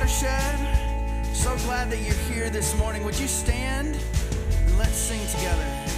Watershed. So glad that you're here this morning. Would you stand and let's sing together?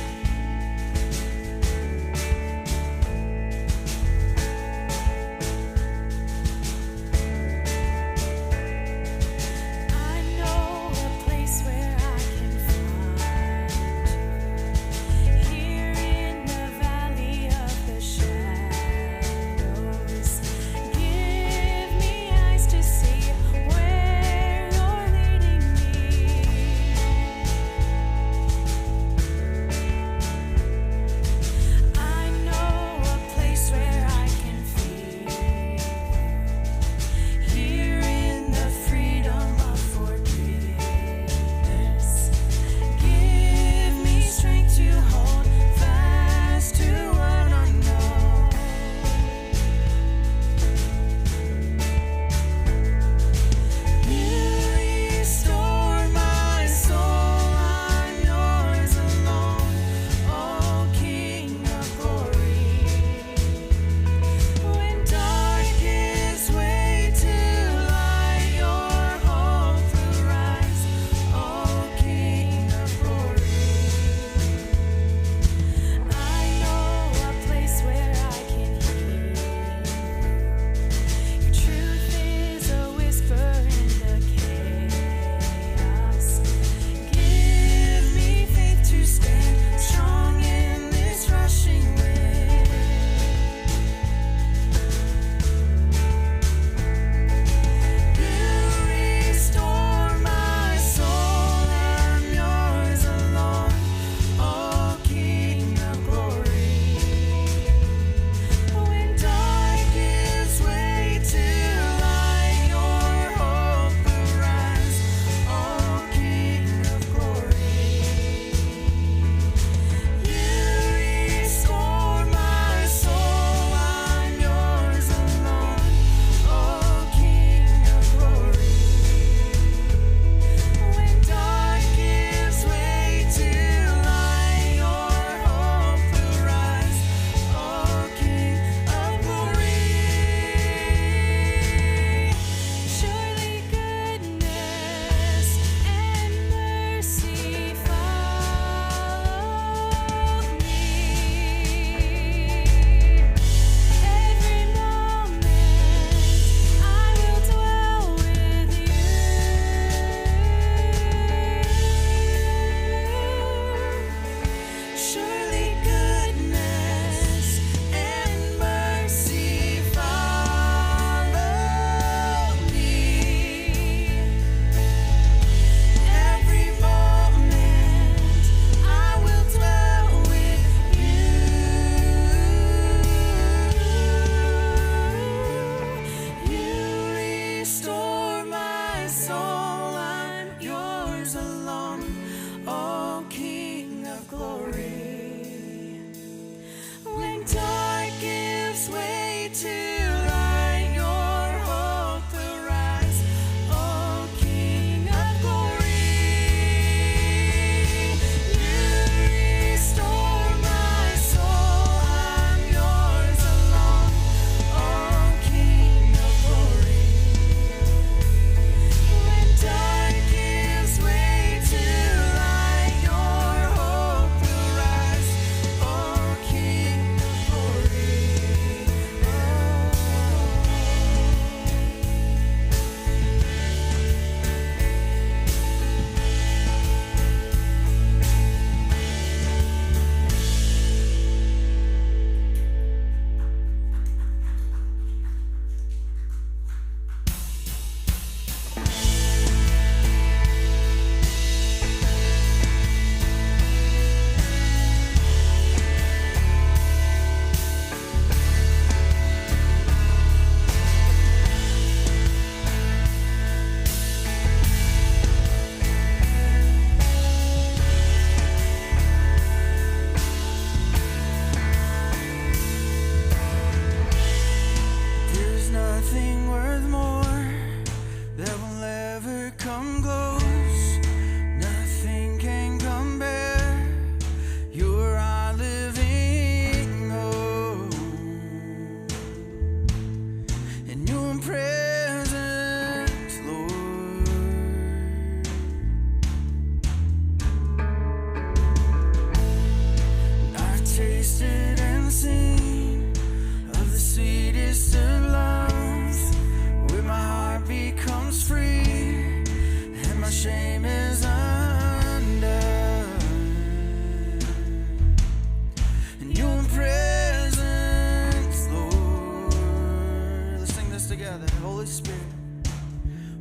together. Holy Spirit.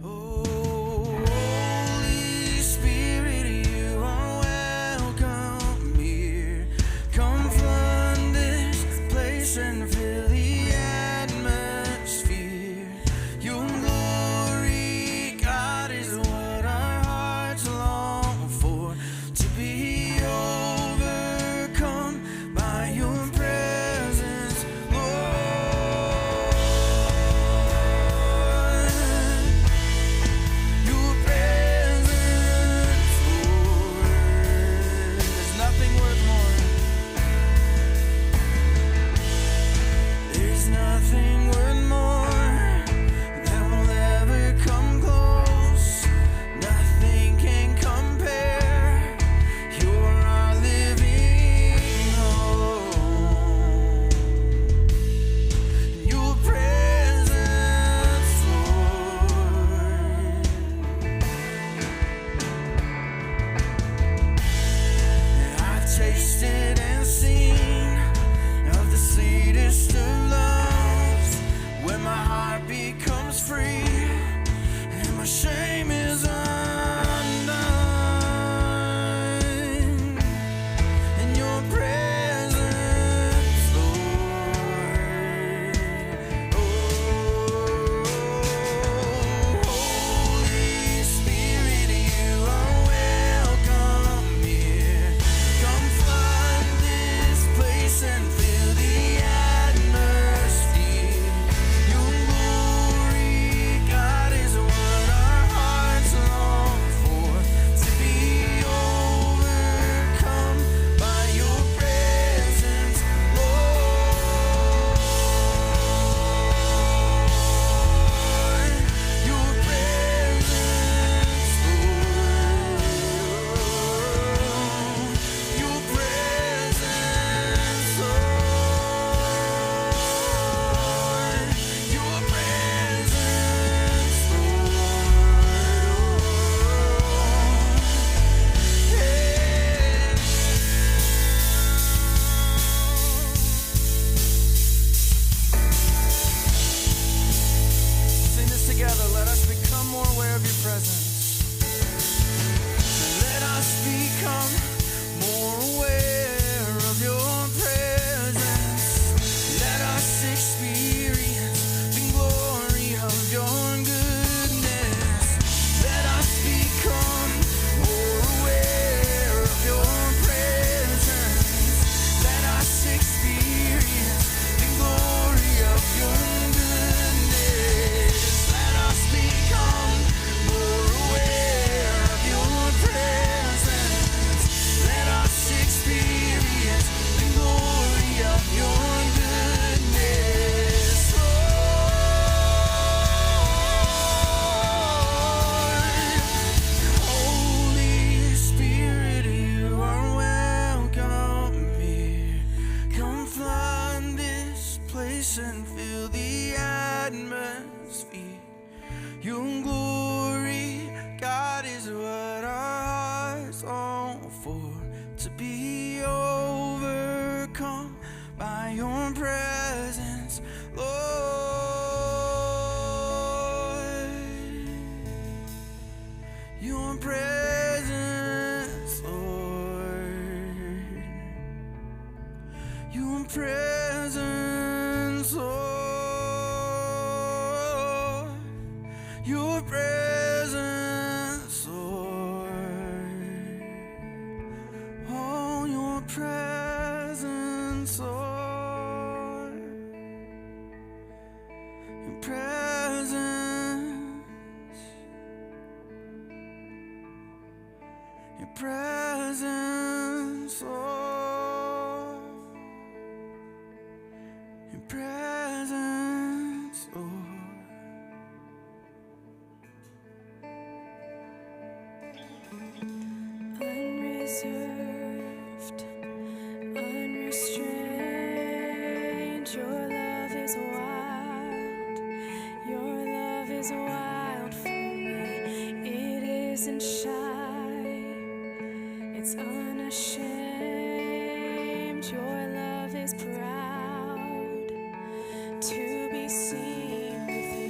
Oh, Holy Spirit, you are welcome here. Come flood this place and fill the atmosphere. Your glory, God, is what our hearts long for. To be overcome by your presence, Lord. Your presence, Lord. There's nothing worth more. There's nothing worth more that will ever come close. Nothing can compare. You're our living hope. Your presence, Lord. I've tasted and seen of the sweetest of loves, when my heart becomes free and my shame is undone. In your presence, Lord. Oh, Holy Spirit, you are welcome here. Come flood this place and fill the atmosphere. Your glory, God, is what our hearts long for. To be overcome by your presence, Lord. Your presence, Lord. Your presence, Lord. Your presence, Sing this together. Let us become more aware of your presence. Let us become more aware of your presence. Let us experience the glory of your goodness. Let us become more aware of your presence. Let us experience the glory of your goodness. Let us become more aware of your presence. Let us experience the glory of your goodness, Lord. Holy Spirit, you are welcome here. Come flood this place and fill the atmosphere. Your glory, God, is what our hearts long for. To be overcome by your presence, Lord. Your presence, Lord. Your presence, Lord. Your presence, Lord. Oh, your presence, Lord. Your presence. Your presence, Lord. Your presence, Lord. Unreserved, unrestrained, your love is wild. Your love is wild for me. It isn't shy, it's unashamed. Your love is proud to be seen with you.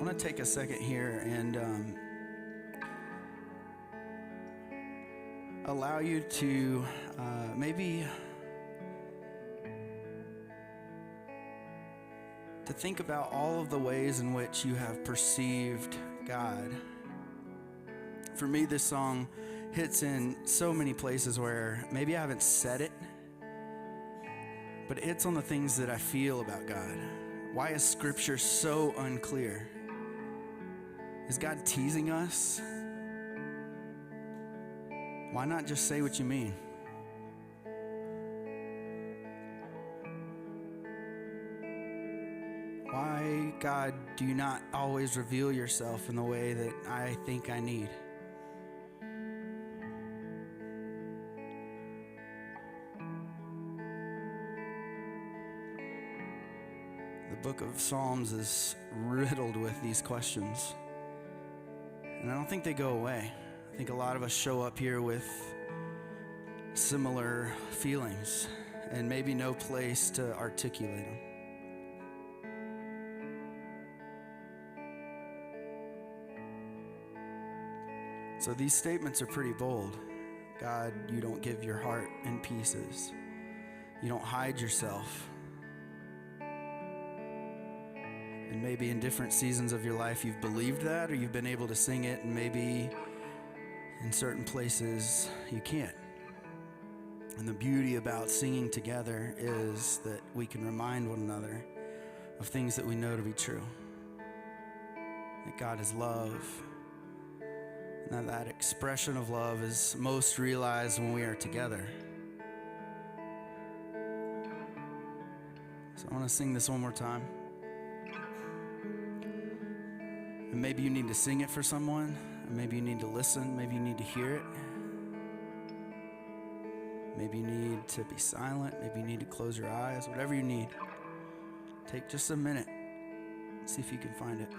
I want to take a second here and allow you to maybe to think about all of the ways in which you have perceived God. For me, this song hits in so many places where maybe I haven't said it, but it hits on the things that I feel about God. Why is Scripture so unclear? Is God teasing us? Why not just say what you mean? Why, God, do you not always reveal yourself in the way that I think I need? The book of Psalms is riddled with these questions, and I don't think they go away. I think a lot of us show up here with similar feelings and maybe no place to articulate them. So these statements are pretty bold. God, you don't give your heart in pieces. You don't hide yourself. And maybe in different seasons of your life you've believed that, or you've been able to sing it, and maybe in certain places you can't. And the beauty about singing together is that we can remind one another of things that we know to be true. That God is love. And that expression of love is most realized when we are together. So I want to sing this one more time. And maybe you need to sing it for someone, or maybe you need to listen, maybe you need to hear it. Maybe you need to be silent, maybe you need to close your eyes, whatever you need. Take just a minute, see if you can find it.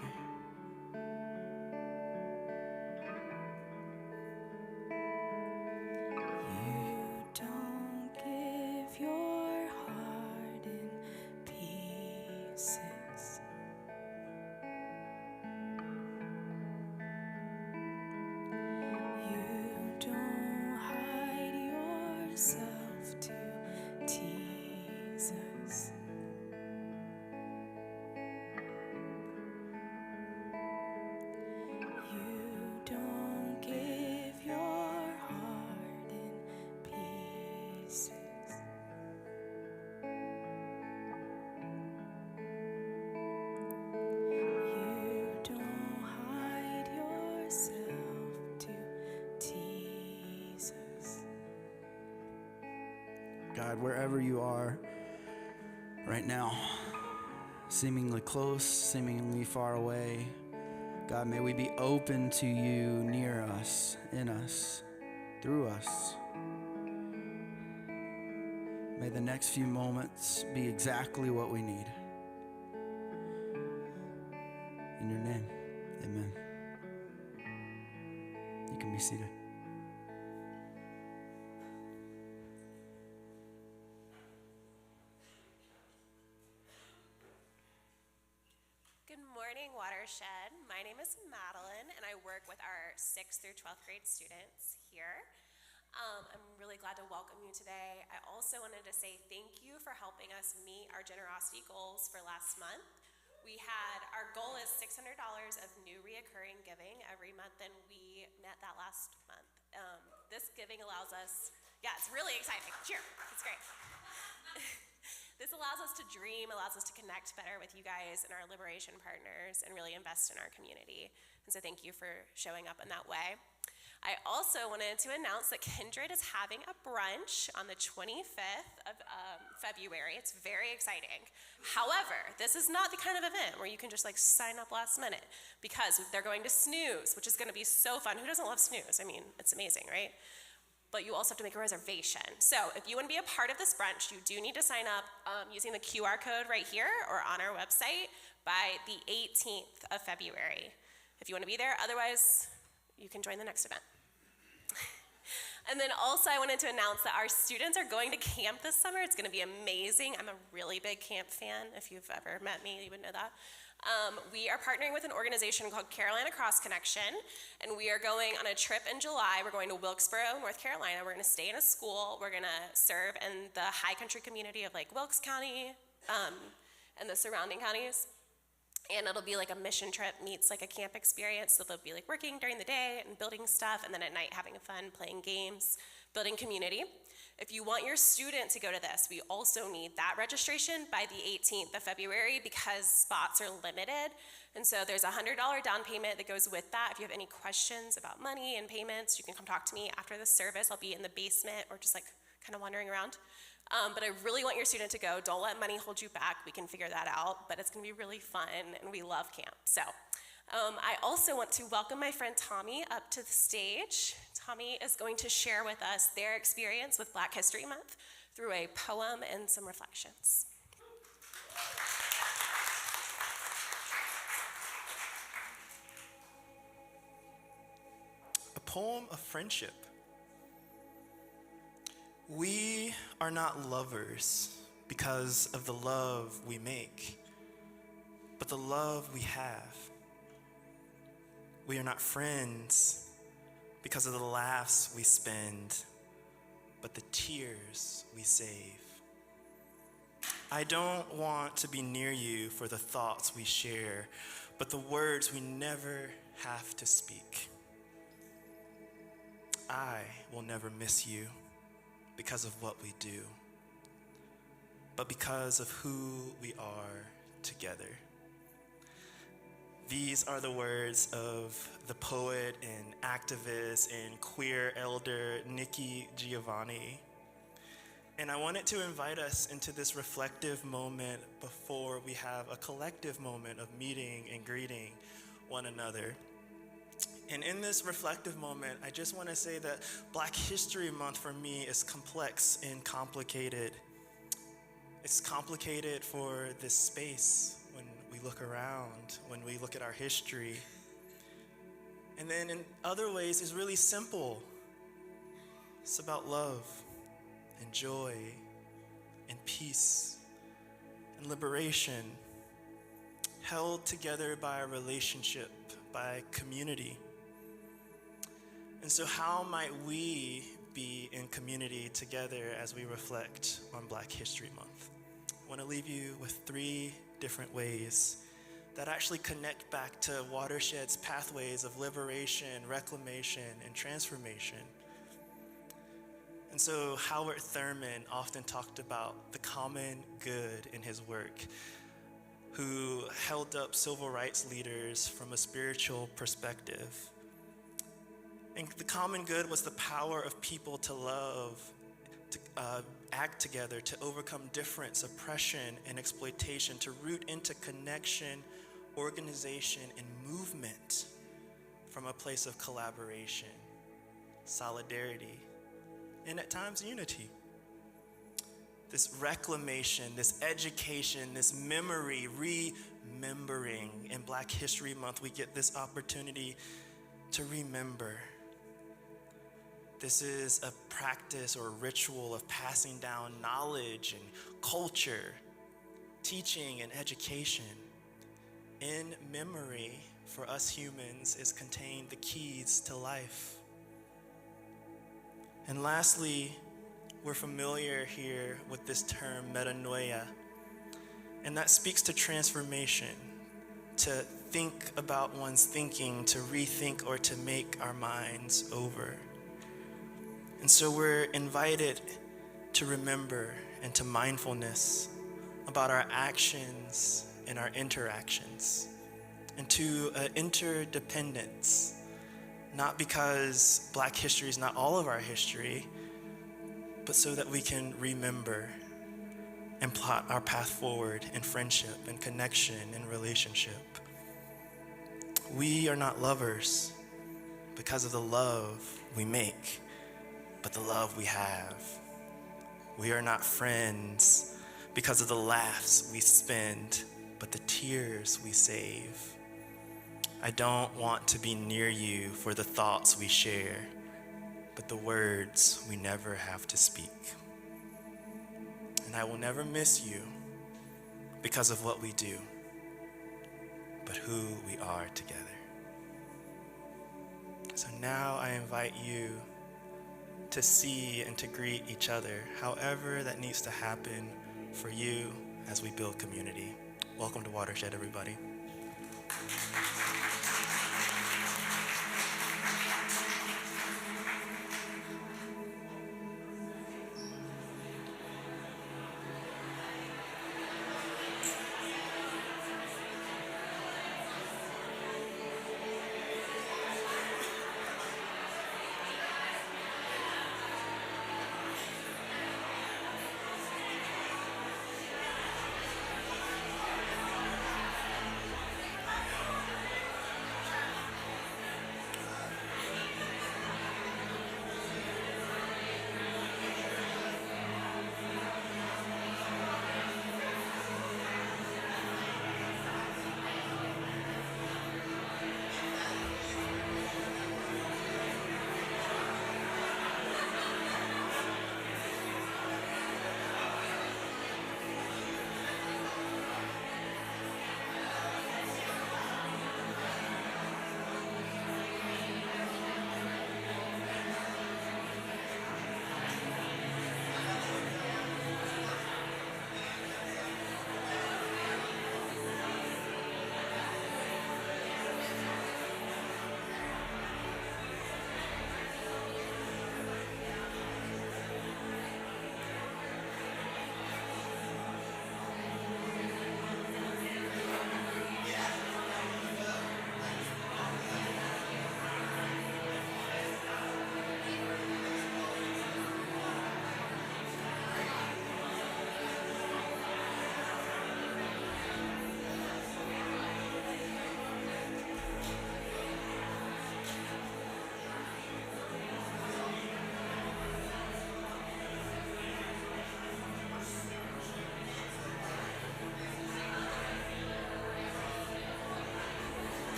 God, wherever you are right now, seemingly close, seemingly far away, God, may we be open to you near us, in us, through us. May the next few moments be exactly what we need. In your name, amen. You can be seated. Good morning, Watershed. My name is Madeline, and I work with our 6th through 12th grade students here. I'm really glad to welcome you today. I also wanted to say thank you for helping us meet our generosity goals for last month. Our goal is $600 of new reoccurring giving every month, and we met that last month. This giving allows us, it's really exciting. Cheer, it's great. This allows us to dream, allows us to connect better with you guys and our liberation partners and really invest in our community. And so thank you for showing up in that way. I also wanted to announce that Kindred is having a brunch on the 25th of February. It's very exciting. However, this is not the kind of event where you can just sign up last minute, because they're going to Snooze, which is going to be so fun. Who doesn't love Snooze? I mean, it's amazing, right? But you also have to make a reservation. So if you want to be a part of this brunch, you do need to sign up using the QR code right here or on our website by the 18th of February. If you want to be there, otherwise you can join the next event. And then also I wanted to announce that our students are going to camp this summer. It's going to be amazing. I'm a really big camp fan. If you've ever met me, you would know that. We are partnering with an organization called Carolina Cross Connection, and we are going on a trip in July. We're going to Wilkesboro, North Carolina. We're going to stay in a school. We're going to serve in the high country community of like Wilkes County and the surrounding counties. And it'll be like a mission trip meets like a camp experience. So they'll be like working during the day and building stuff, and then at night having fun, playing games, building community. If you want your student to go to this, we also need that registration by the 18th of February because spots are limited. And so there's a $100 down payment that goes with that. If you have any questions about money and payments, you can come talk to me after the service. I'll be in the basement or just like kind of wandering around. But I really want your student to go. Don't let money hold you back. We can figure that out, but it's gonna be really fun and we love camp. So I also want to welcome my friend Tommy up to the stage. Tommy is going to share with us their experience with Black History Month through a poem and some reflections. A poem of friendship. We are not lovers because of the love we make, but the love we have. We are not friends because of the laughs we spend, but the tears we save. I don't want to be near you for the thoughts we share, but the words we never have to speak. I will never miss you because of what we do, but because of who we are together. These are the words of the poet and activist and queer elder Nikki Giovanni. And I wanted to invite us into this reflective moment before we have a collective moment of meeting and greeting one another. And in this reflective moment, I just want to say that Black History Month for me is complex and complicated. It's complicated for this space when we look around, when we look at our history. And then in other ways, it's really simple. It's about love and joy and peace and liberation, held together by a relationship, by community. And so how might we be in community together as we reflect on Black History Month? I want to leave you with 3 different ways that actually connect back to Watershed's pathways of liberation, reclamation, and transformation. And so Howard Thurman often talked about the common good in his work, who held up civil rights leaders from a spiritual perspective. And the common good was the power of people to love, to act together, to overcome difference, oppression, and exploitation, to root into connection, organization, and movement from a place of collaboration, solidarity, and at times unity. This reclamation, this education, this memory, remembering. In Black History Month, we get this opportunity to remember. This is a practice or ritual of passing down knowledge and culture, teaching and education. In memory, for us humans, is contained the keys to life. And lastly, we're familiar here with this term metanoia, and that speaks to transformation, to think about one's thinking, to rethink or to make our minds over. And so we're invited to remember and to mindfulness about our actions and our interactions, and to interdependence, not because Black history is not all of our history, but so that we can remember and plot our path forward in friendship and connection and relationship. We are not lovers because of the love we make, but the love we have. We are not friends because of the laughs we spend, but the tears we save. I don't want to be near you for the thoughts we share, but the words we never have to speak. And I will never miss you because of what we do, but who we are together. So now I invite you to see and to greet each other, however that needs to happen for you as we build community. Welcome to Watershed, everybody.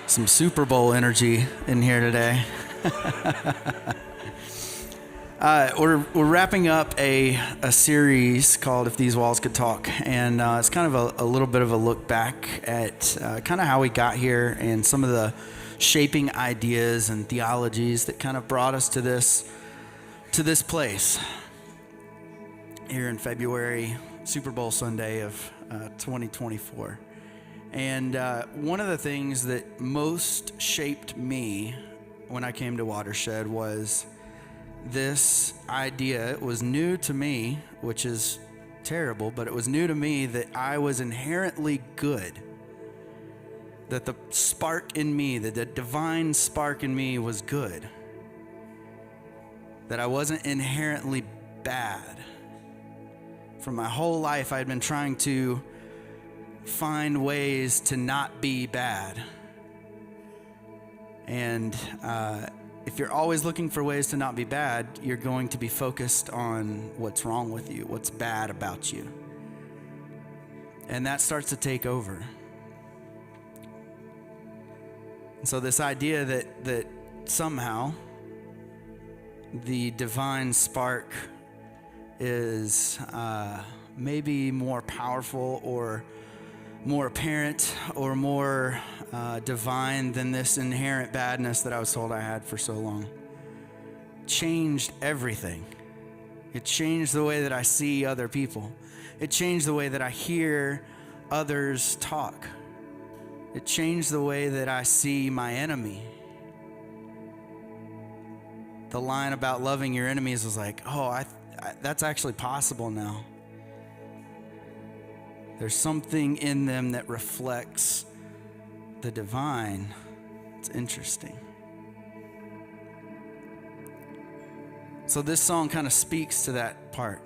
Some Super Bowl energy in here today. We're wrapping up a series called If These Walls Could Talk, and it's kind of a little bit of a look back at kind of how we got here and some of the shaping ideas and theologies that kind of brought us to this place here in February, Super Bowl Sunday of 2024. And one of the things that most shaped me when I came to Watershed was this idea. It was new to me, which is terrible, but it was new to me that I was inherently good. That the spark in me, that the divine spark in me was good. That I wasn't inherently bad. For my whole life, I had been trying to find ways to not be bad. And if you're always looking for ways to not be bad, you're going to be focused on what's wrong with you, what's bad about you. And that starts to take over. And so this idea that somehow the divine spark is maybe more powerful or more apparent or more divine than this inherent badness that I was told I had for so long. Changed everything. It changed the way that I see other people. It changed the way that I hear others talk. It changed the way that I see my enemy. The line about loving your enemies was like, oh, that's actually possible now. There's something in them that reflects the divine. It's interesting. So this song kind of speaks to that part.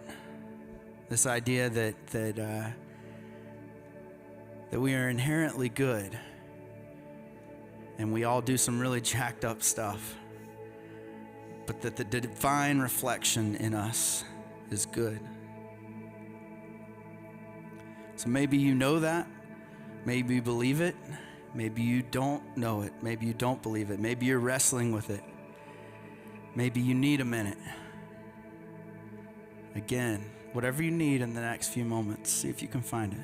This idea that we are inherently good, and we all do some really jacked up stuff, but that the divine reflection in us is good. So maybe you know that, maybe you believe it, maybe you don't know it, maybe you don't believe it, maybe you're wrestling with it, maybe you need a minute. again, whatever you need in the next few moments. See if you can find it.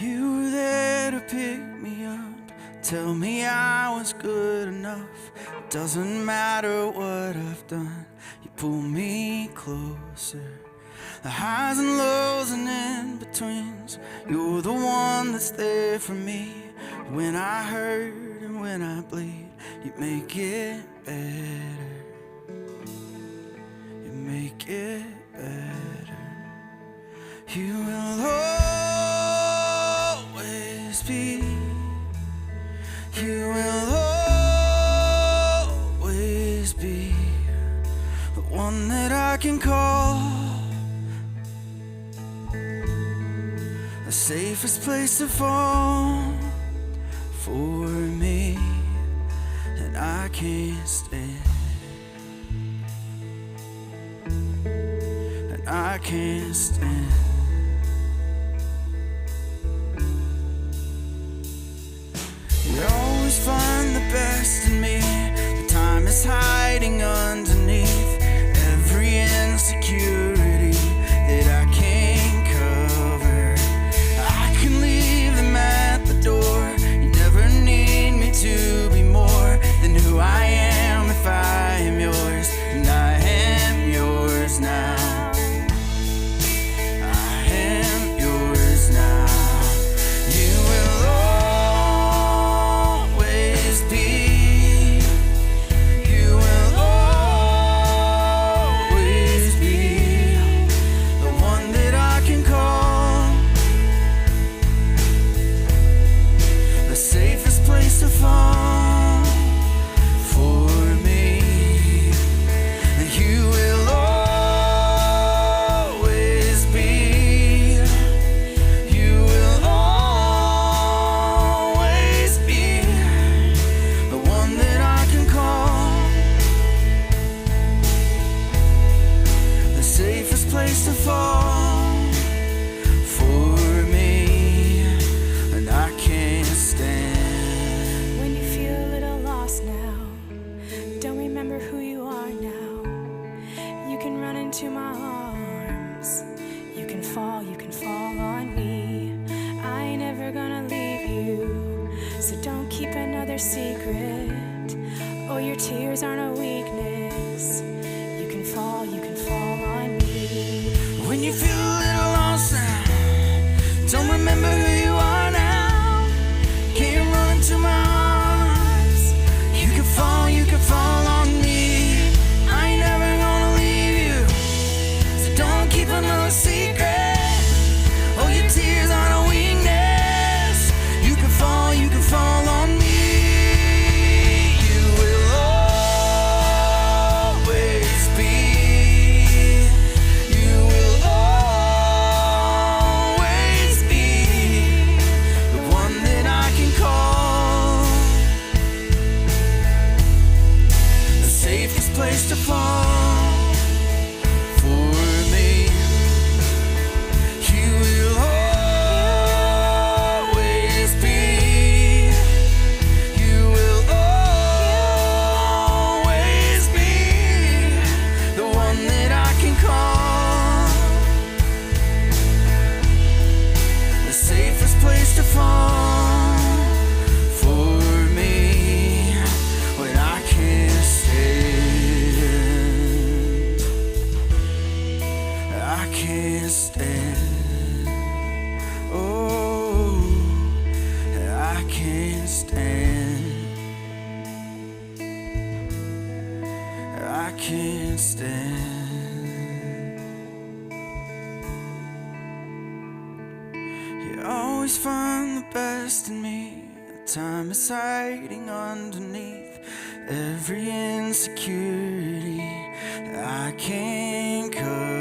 You were there to pick me up, tell me I was good enough. It doesn't matter what I've done, you pull me closer. The highs and lows and in-betweens, you're the one that's there for me. When I hurt and when I bleed, you make it better. You make it better. You will always be. You will always be the one that I can call, the safest place to fall for me, and I can't stand, and I can't stand. You always find the best in me. The time is hiding underneath every insecurity that I can't cover. I can leave them at the door. You never need me to be more than who I am if I am yours, and I am yours now. I am yours now. You will always be. You will always be the one that I can call, the safest place to fall for me. And you will always be. You will always be the one that I can call, the safest place to fall for me, and I can't stand. When you feel a little lost now, don't remember who you are now, you can run into my arms. You can fall on me. I ain't ever gonna leave you, so don't keep another secret. Oh, your tears aren't a weakness. You can fall on me. When you feel a little lost now, don't remember who you are now, can't run to my arms. You can fall on me. I ain't never gonna leave you, so don't keep another secret. Oh, your tears aren't a weakness. You can fall on me. You will always be. You will always be the one that I can call, the safest place to fall for me. You will always be. You will always be the one that I can call, the safest place to fall for me when I can't stand. I can't stand. Oh, I can't stand. I can't stand. You always find the best in me. The time is hiding underneath every insecurity I can't cover.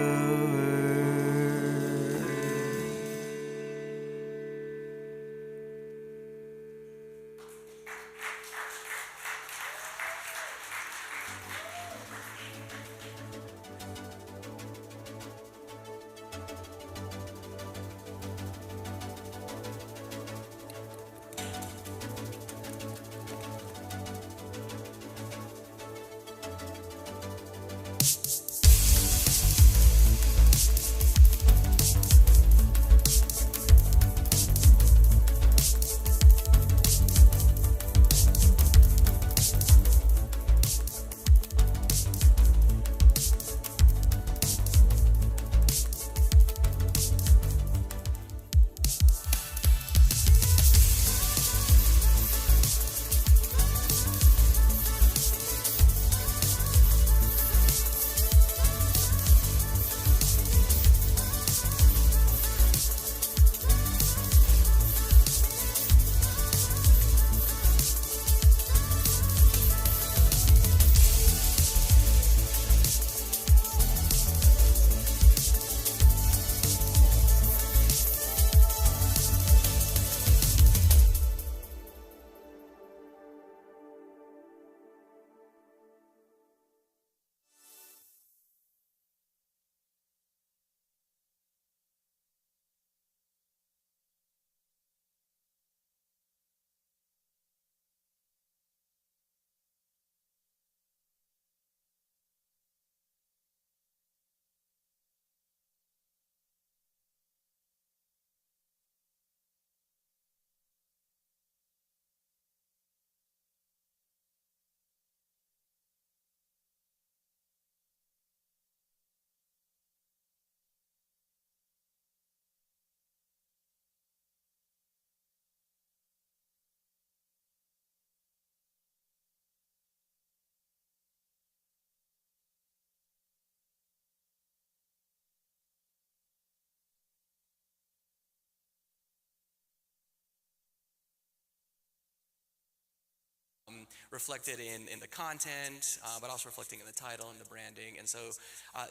reflected in the content, but also reflecting in the title and the branding. And so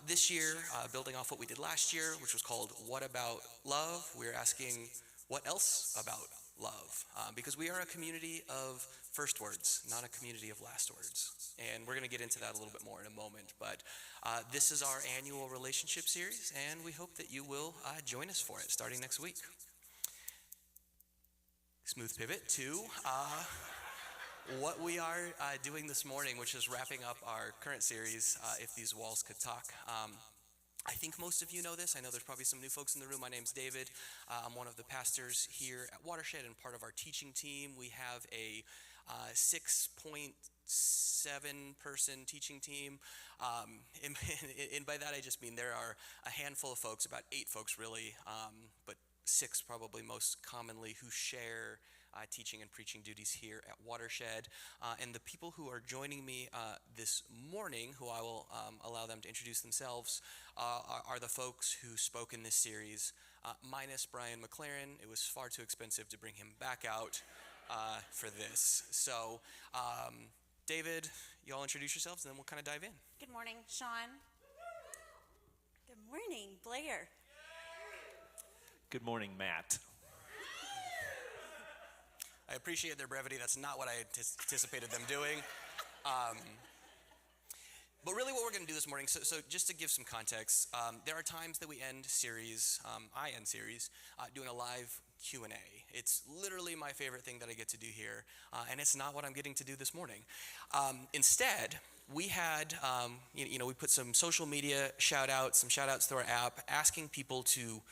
this year, building off what we did last year, which was called What About Love, we're asking what else about love? Because we are a community of first words, not a community of last words. And we're going to get into that a little bit more in a moment. But this is our annual relationship series, and we hope that you will join us for it starting next week. Smooth pivot to what we are doing this morning, which is wrapping up our current series, If These Walls Could Talk. I think most of you know this. I know there's probably some new folks in the room. My name's David. I'm one of the pastors here at Watershed and part of our teaching team. We have a 6.7 person teaching team. And by that I just mean there are a handful of folks, about 8 folks really, but 6 probably most commonly, who share teaching and preaching duties here at Watershed. And the people who are joining me this morning, who I will allow them to introduce themselves, are the folks who spoke in this series, minus Brian McLaren. It was far too expensive to bring him back out for this. So, David, you all introduce yourselves, and then we'll kind of dive in. Good morning, Sean. Good morning, Blair. Good morning, Matt. I appreciate their brevity. That's not what I anticipated them doing. But really what we're going to do this morning, so just to give some context, there are times that we end series, I end series, doing a live Q&A. It's literally my favorite thing that I get to do here, and it's not what I'm getting to do this morning. Instead, we had, we put some social media shout-outs, some shout-outs through our app, asking people to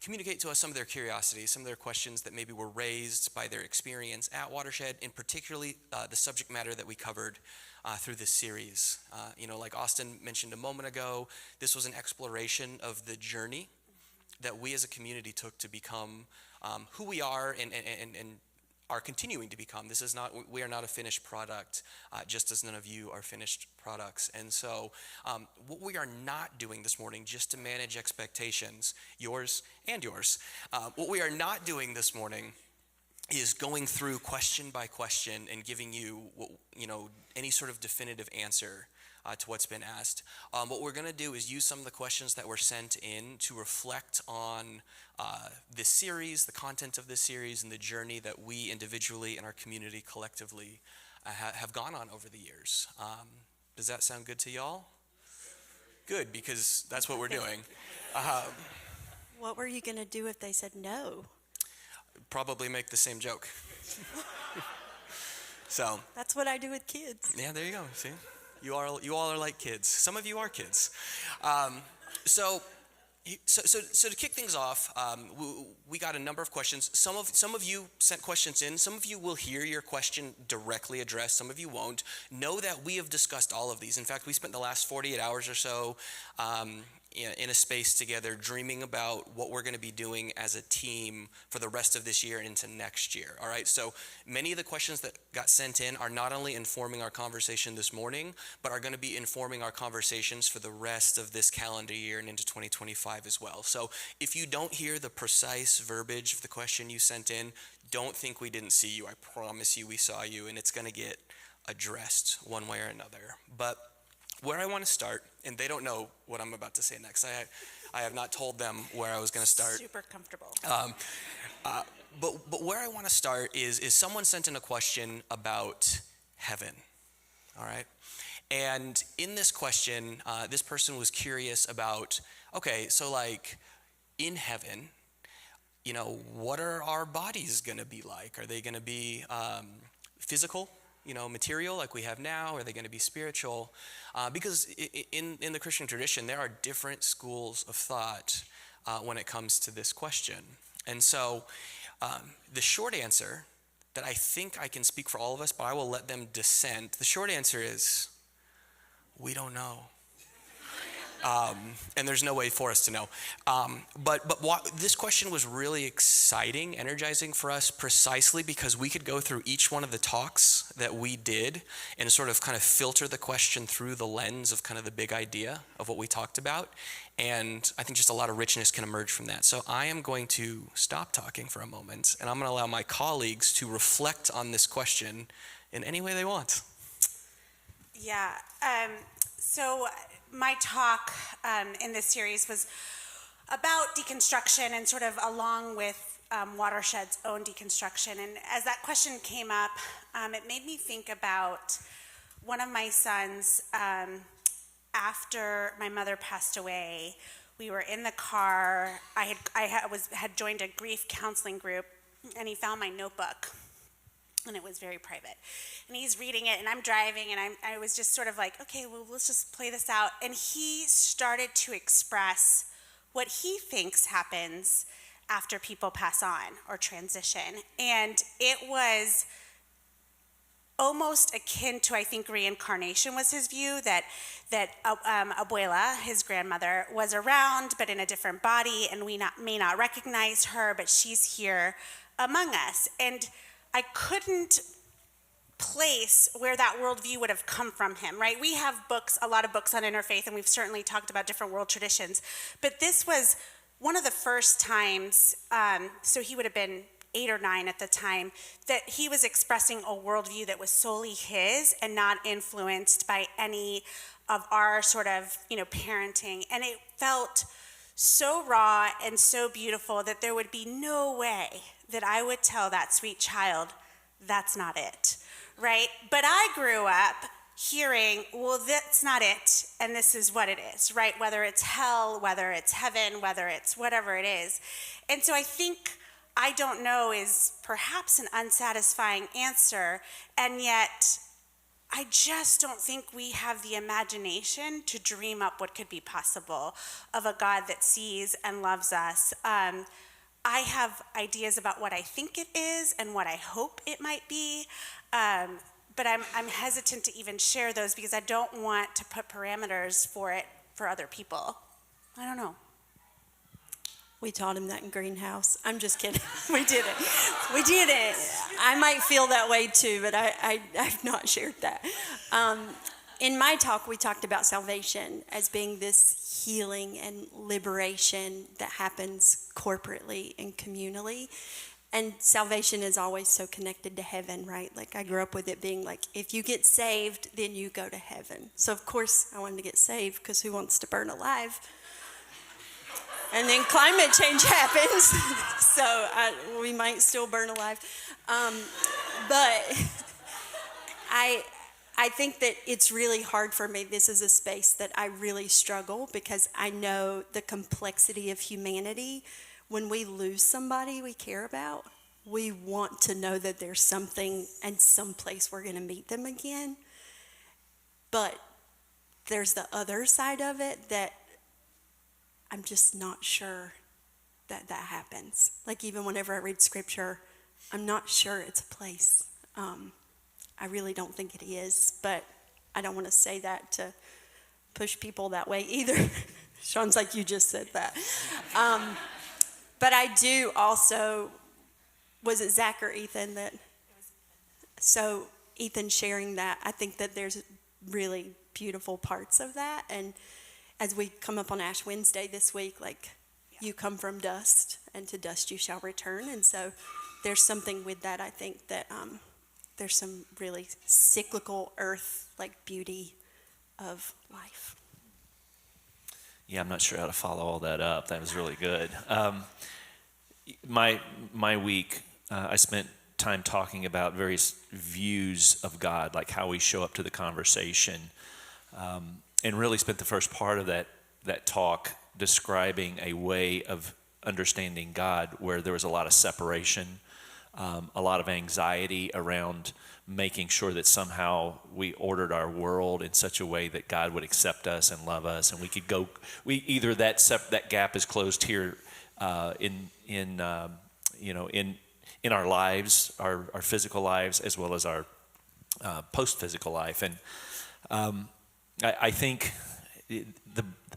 communicate to us some of their curiosities, some of their questions that maybe were raised by their experience at Watershed, and particularly the subject matter that we covered through this series. Like Austin mentioned a moment ago, this was an exploration of the journey that we as a community took to become who we are and are continuing to become. We are not a finished product, just as none of you are finished products. And so what we are not doing this morning, just to manage expectations, yours and yours, what we are not doing this morning is going through question by question and giving you, any sort of definitive answer to what's been asked. What we're going to do is use some of the questions that were sent in to reflect on this series, the content of this series, and the journey that we individually and our community collectively have gone on over the years. Does that sound good to y'all? Good, because that's what we're doing. What were you going to do if they said no? Probably make the same joke. So That's what I do with kids. yeah, there you go. See, you all are like kids. Some of you are kids. So to kick things off, we got a number of questions. Some of you sent questions in. Some of you will hear your question directly addressed. Some of you won't. Know that we have discussed all of these. In fact, we spent the last 48 hours or so in a space together, dreaming about what we're going to be doing as a team for the rest of this year and into next year. All right. So many of the questions that got sent in are not only informing our conversation this morning, but are going to be informing our conversations for the rest of this calendar year and into 2025 as well. So if you don't hear the precise verbiage of the question you sent in, don't think we didn't see you. I promise you we saw you, and it's going to get addressed one way or another. But where I want to start, and they don't know what I'm about to say next. I have not told them where I was going to start. Super comfortable. But where I want to start is someone sent in a question about heaven. All right. And in this question, this person was curious about, okay, so like in heaven, what are our bodies going to be like? Are they going to be physical, material like we have now? Are they going to be spiritual? Because in the Christian tradition, there are different schools of thought when it comes to this question. And so the short answer that I think I can speak for all of us, but I will let them dissent. The short answer is, we don't know. And there's no way for us to know. But this question was really exciting, energizing for us, precisely because we could go through each one of the talks that we did and sort of kind of filter the question through the lens of kind of the big idea of what we talked about. And I think just a lot of richness can emerge from that. So I am going to stop talking for a moment, and I'm going to allow my colleagues to reflect on this question in any way they want. Yeah. So my talk in this series was about deconstruction and sort of along with Watershed's own deconstruction. And as that question came up, it made me think about one of my sons. After my mother passed away, we were in the car. I had joined a grief counseling group, and he found my notebook. And it was very private. And he's reading it, and I'm driving, and I was just sort of like, okay, well, let's just play this out. And he started to express what he thinks happens after people pass on or transition. And it was almost akin to, I think, reincarnation was his view, that Abuela, his grandmother, was around, but in a different body, and we may not recognize her, but she's here among us. And I couldn't place where that worldview would have come from him, right? We have books, a lot of books on interfaith, and we've certainly talked about different world traditions. But this was one of the first times, so he would have been 8 or 9 at the time, that he was expressing a worldview that was solely his and not influenced by any of our sort of, parenting. And it felt so raw and so beautiful that there would be no way that I would tell that sweet child, that's not it, right? But I grew up hearing, well, that's not it, and this is what it is, right? Whether it's hell, whether it's heaven, whether it's whatever it is. And so I think I don't know is perhaps an unsatisfying answer, and yet I just don't think we have the imagination to dream up what could be possible of a God that sees and loves us. I have ideas about what I think it is and what I hope it might be, but I'm hesitant to even share those because I don't want to put parameters for it for other people. I don't know. We taught him that in Greenhouse. I'm just kidding. We did it. We did it. I might feel that way too, but I've not shared that. In my talk, we talked about salvation as being this healing and liberation that happens corporately and communally. And salvation is always so connected to heaven, right? Like I grew up with it being like, if you get saved, then you go to heaven. So of course I wanted to get saved because who wants to burn alive? And then climate change happens, so we might still burn alive. But I think that it's really hard for me. This is a space that I really struggle because I know the complexity of humanity. When we lose somebody we care about, we want to know that there's something and some place we're going to meet them again. But there's the other side of it that I'm just not sure that happens. Like even whenever I read scripture, I'm not sure it's a place. I really don't think it is, but I don't want to say that to push people that way either. Sean's like, you just said that. But I do also, was it Zach or Ethan that? So Ethan sharing that, I think that there's really beautiful parts of that. And as we come up on Ash Wednesday this week, you come from dust, and to dust you shall return. And so there's something with that, I think, that there's some really cyclical earth-like beauty of life. Yeah, I'm not sure how to follow all that up. That was really good. My week, I spent time talking about various views of God, like how we show up to the conversation, and really spent the first part of that talk describing a way of understanding God where there was a lot of separation, a lot of anxiety around making sure that somehow we ordered our world in such a way that God would accept us and love us, and we could go. Either that gap is closed here in our lives, our physical lives, as well as our post-physical life, and I think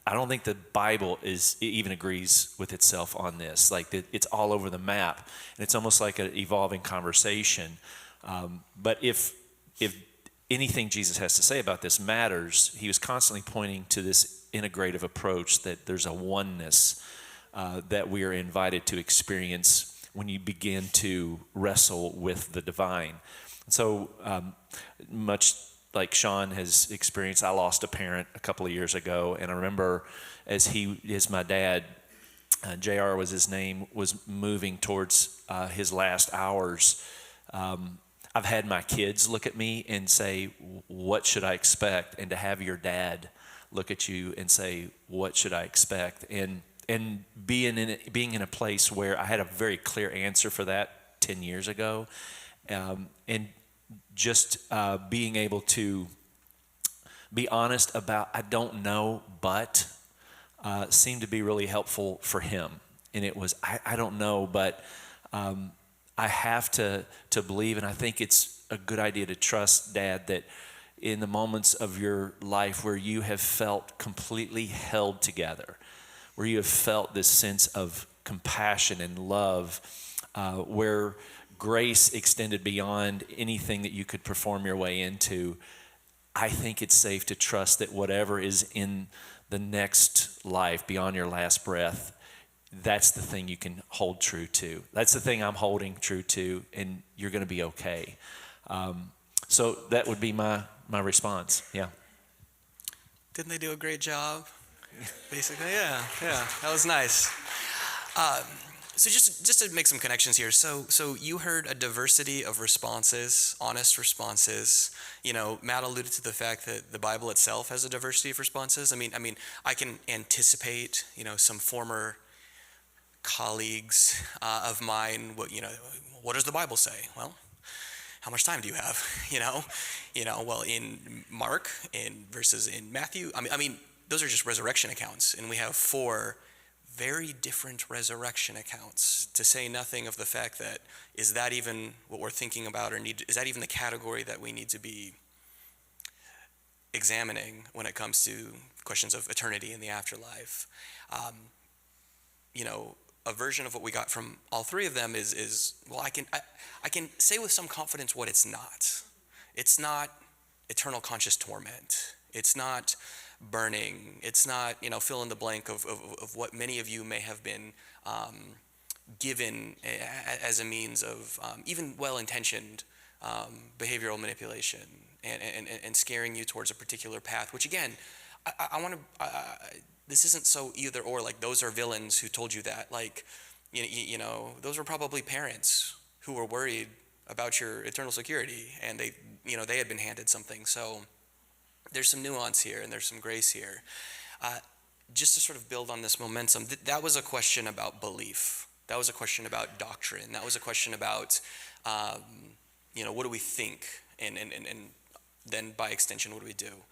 I don't think the Bible even agrees with itself on this. Like it's all over the map, and it's almost like an evolving conversation. But if anything Jesus has to say about this matters, he was constantly pointing to this integrative approach that there's a oneness that we are invited to experience when you begin to wrestle with the divine. So much like Sean has experienced, I lost a parent a couple of years ago, and I remember as my dad, JR was his name, was moving towards his last hours. I've had my kids look at me and say, "What should I expect?" And to have your dad look at you and say, "What should I expect?" And being in a place where I had a very clear answer for that 10 years ago, and just being able to be honest about I don't know, but seemed to be really helpful for him. And it was I don't know, but I have to believe, and I think it's a good idea to trust, Dad, that in the moments of your life where you have felt completely held together, where you have felt this sense of compassion and love, where grace extended beyond anything that you could perform your way into, I think it's safe to trust that whatever is in the next life, beyond your last breath, that's the thing you can hold true to. That's the thing I'm holding true to, and you're going to be okay. So that would be my response. Yeah. Didn't they do a great job? Basically, yeah, that was nice. So just to make some connections here. So you heard a diversity of responses, honest responses. You know, Matt alluded to the fact that the Bible itself has a diversity of responses. I mean, I can anticipate, some former colleagues of mine. What does the Bible say? Well, how much time do you have? Well, in Mark versus in Matthew. I mean, those are just resurrection accounts, and we have 4 very different resurrection accounts, to say nothing of the fact that, is that even what we're thinking about, or is that even the category that we need to be examining when it comes to questions of eternity and the afterlife? A version of what we got from all 3 of them is well, I can say with some confidence what it's not. It's not eternal conscious torment. It's not burning. It's not, fill in the blank of what many of you may have been given as a means of even well-intentioned behavioral manipulation and scaring you towards a particular path, which again, I want to, this isn't so either or, like those are villains who told you that. Like, those were probably parents who were worried about your eternal security, and they had been handed something. So there's some nuance here, and there's some grace here. Just to sort of build on this momentum, that was a question about belief. That was a question about doctrine. That was a question about, what do we think? And then by extension, what do we do?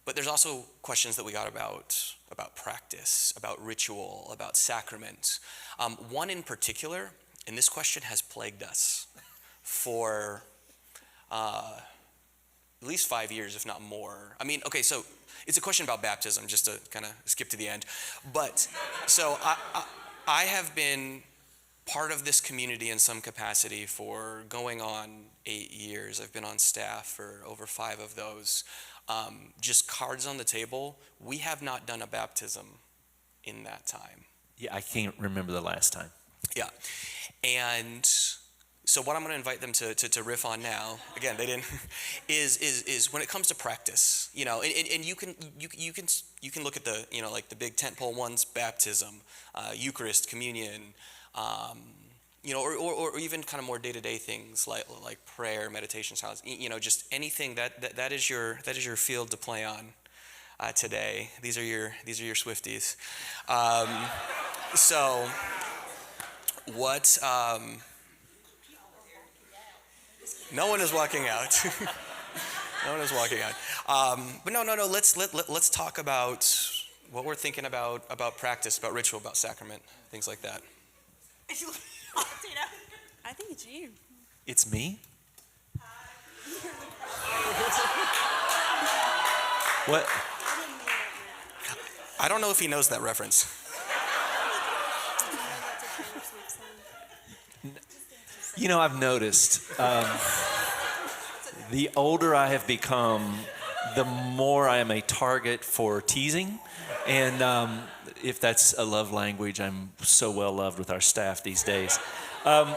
But there's also questions that we got about practice, about ritual, about sacrament. One in particular, and this question has plagued us for at least 5 years, if not more. I mean, okay, so it's a question about baptism, just to kind of skip to the end. But, so I have been part of this community in some capacity for going on 8 years. I've been on staff for over 5 of those. Just cards on the table, we have not done a baptism in that time. Yeah, I can't remember the last time. Yeah, and so what I'm going to invite them to riff on now, again, they didn't, is when it comes to practice, and you can look at the, like the big tentpole ones, baptism, Eucharist, communion, or even kind of more day-to-day things like prayer, meditation, silence, just anything that is your field to play on today. These are your Swifties. So what? No one is walking out. No one is walking out. But no. Let's talk about what we're thinking about practice, about ritual, about sacrament, things like that. I think it's you. It's me? What? I don't know if he knows that reference. I've noticed the older I have become, the more I am a target for teasing. And if that's a love language, I'm so well loved with our staff these days. Wah,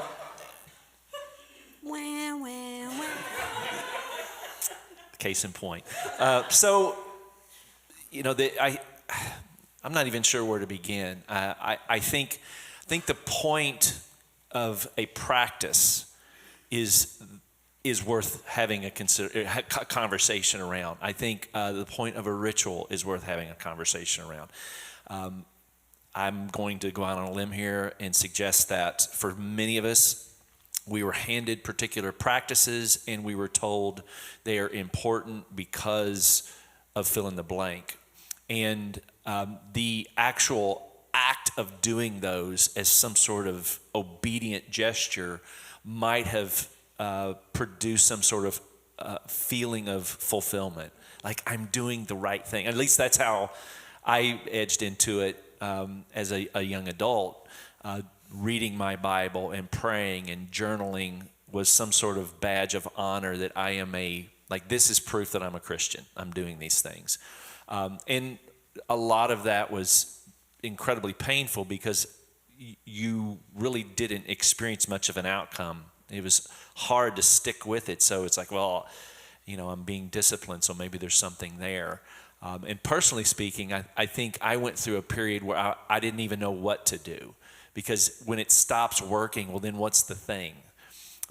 wah. case in point. So, you know, I'm not even sure where to begin. I think the point of a practice is worth having a conversation around. I think the point of a ritual is worth having a conversation around. I'm going to go out on a limb here and suggest that for many of us, we were handed particular practices and we were told they are important because of fill in the blank. And the actual act of doing those as some sort of obedient gesture might have produced some sort of feeling of fulfillment. Like, I'm doing the right thing. At least that's how I edged into it as a young adult. Reading my Bible and praying and journaling was some sort of badge of honor that I am this is proof that I'm a Christian. I'm doing these things. And a lot of that was incredibly painful because you really didn't experience much of an outcome. It was hard to stick with it. So it's like, well, you know, I'm being disciplined, so maybe there's something there. And personally speaking, I think I went through a period where I didn't even know what to do. Because when it stops working, well, then what's the thing?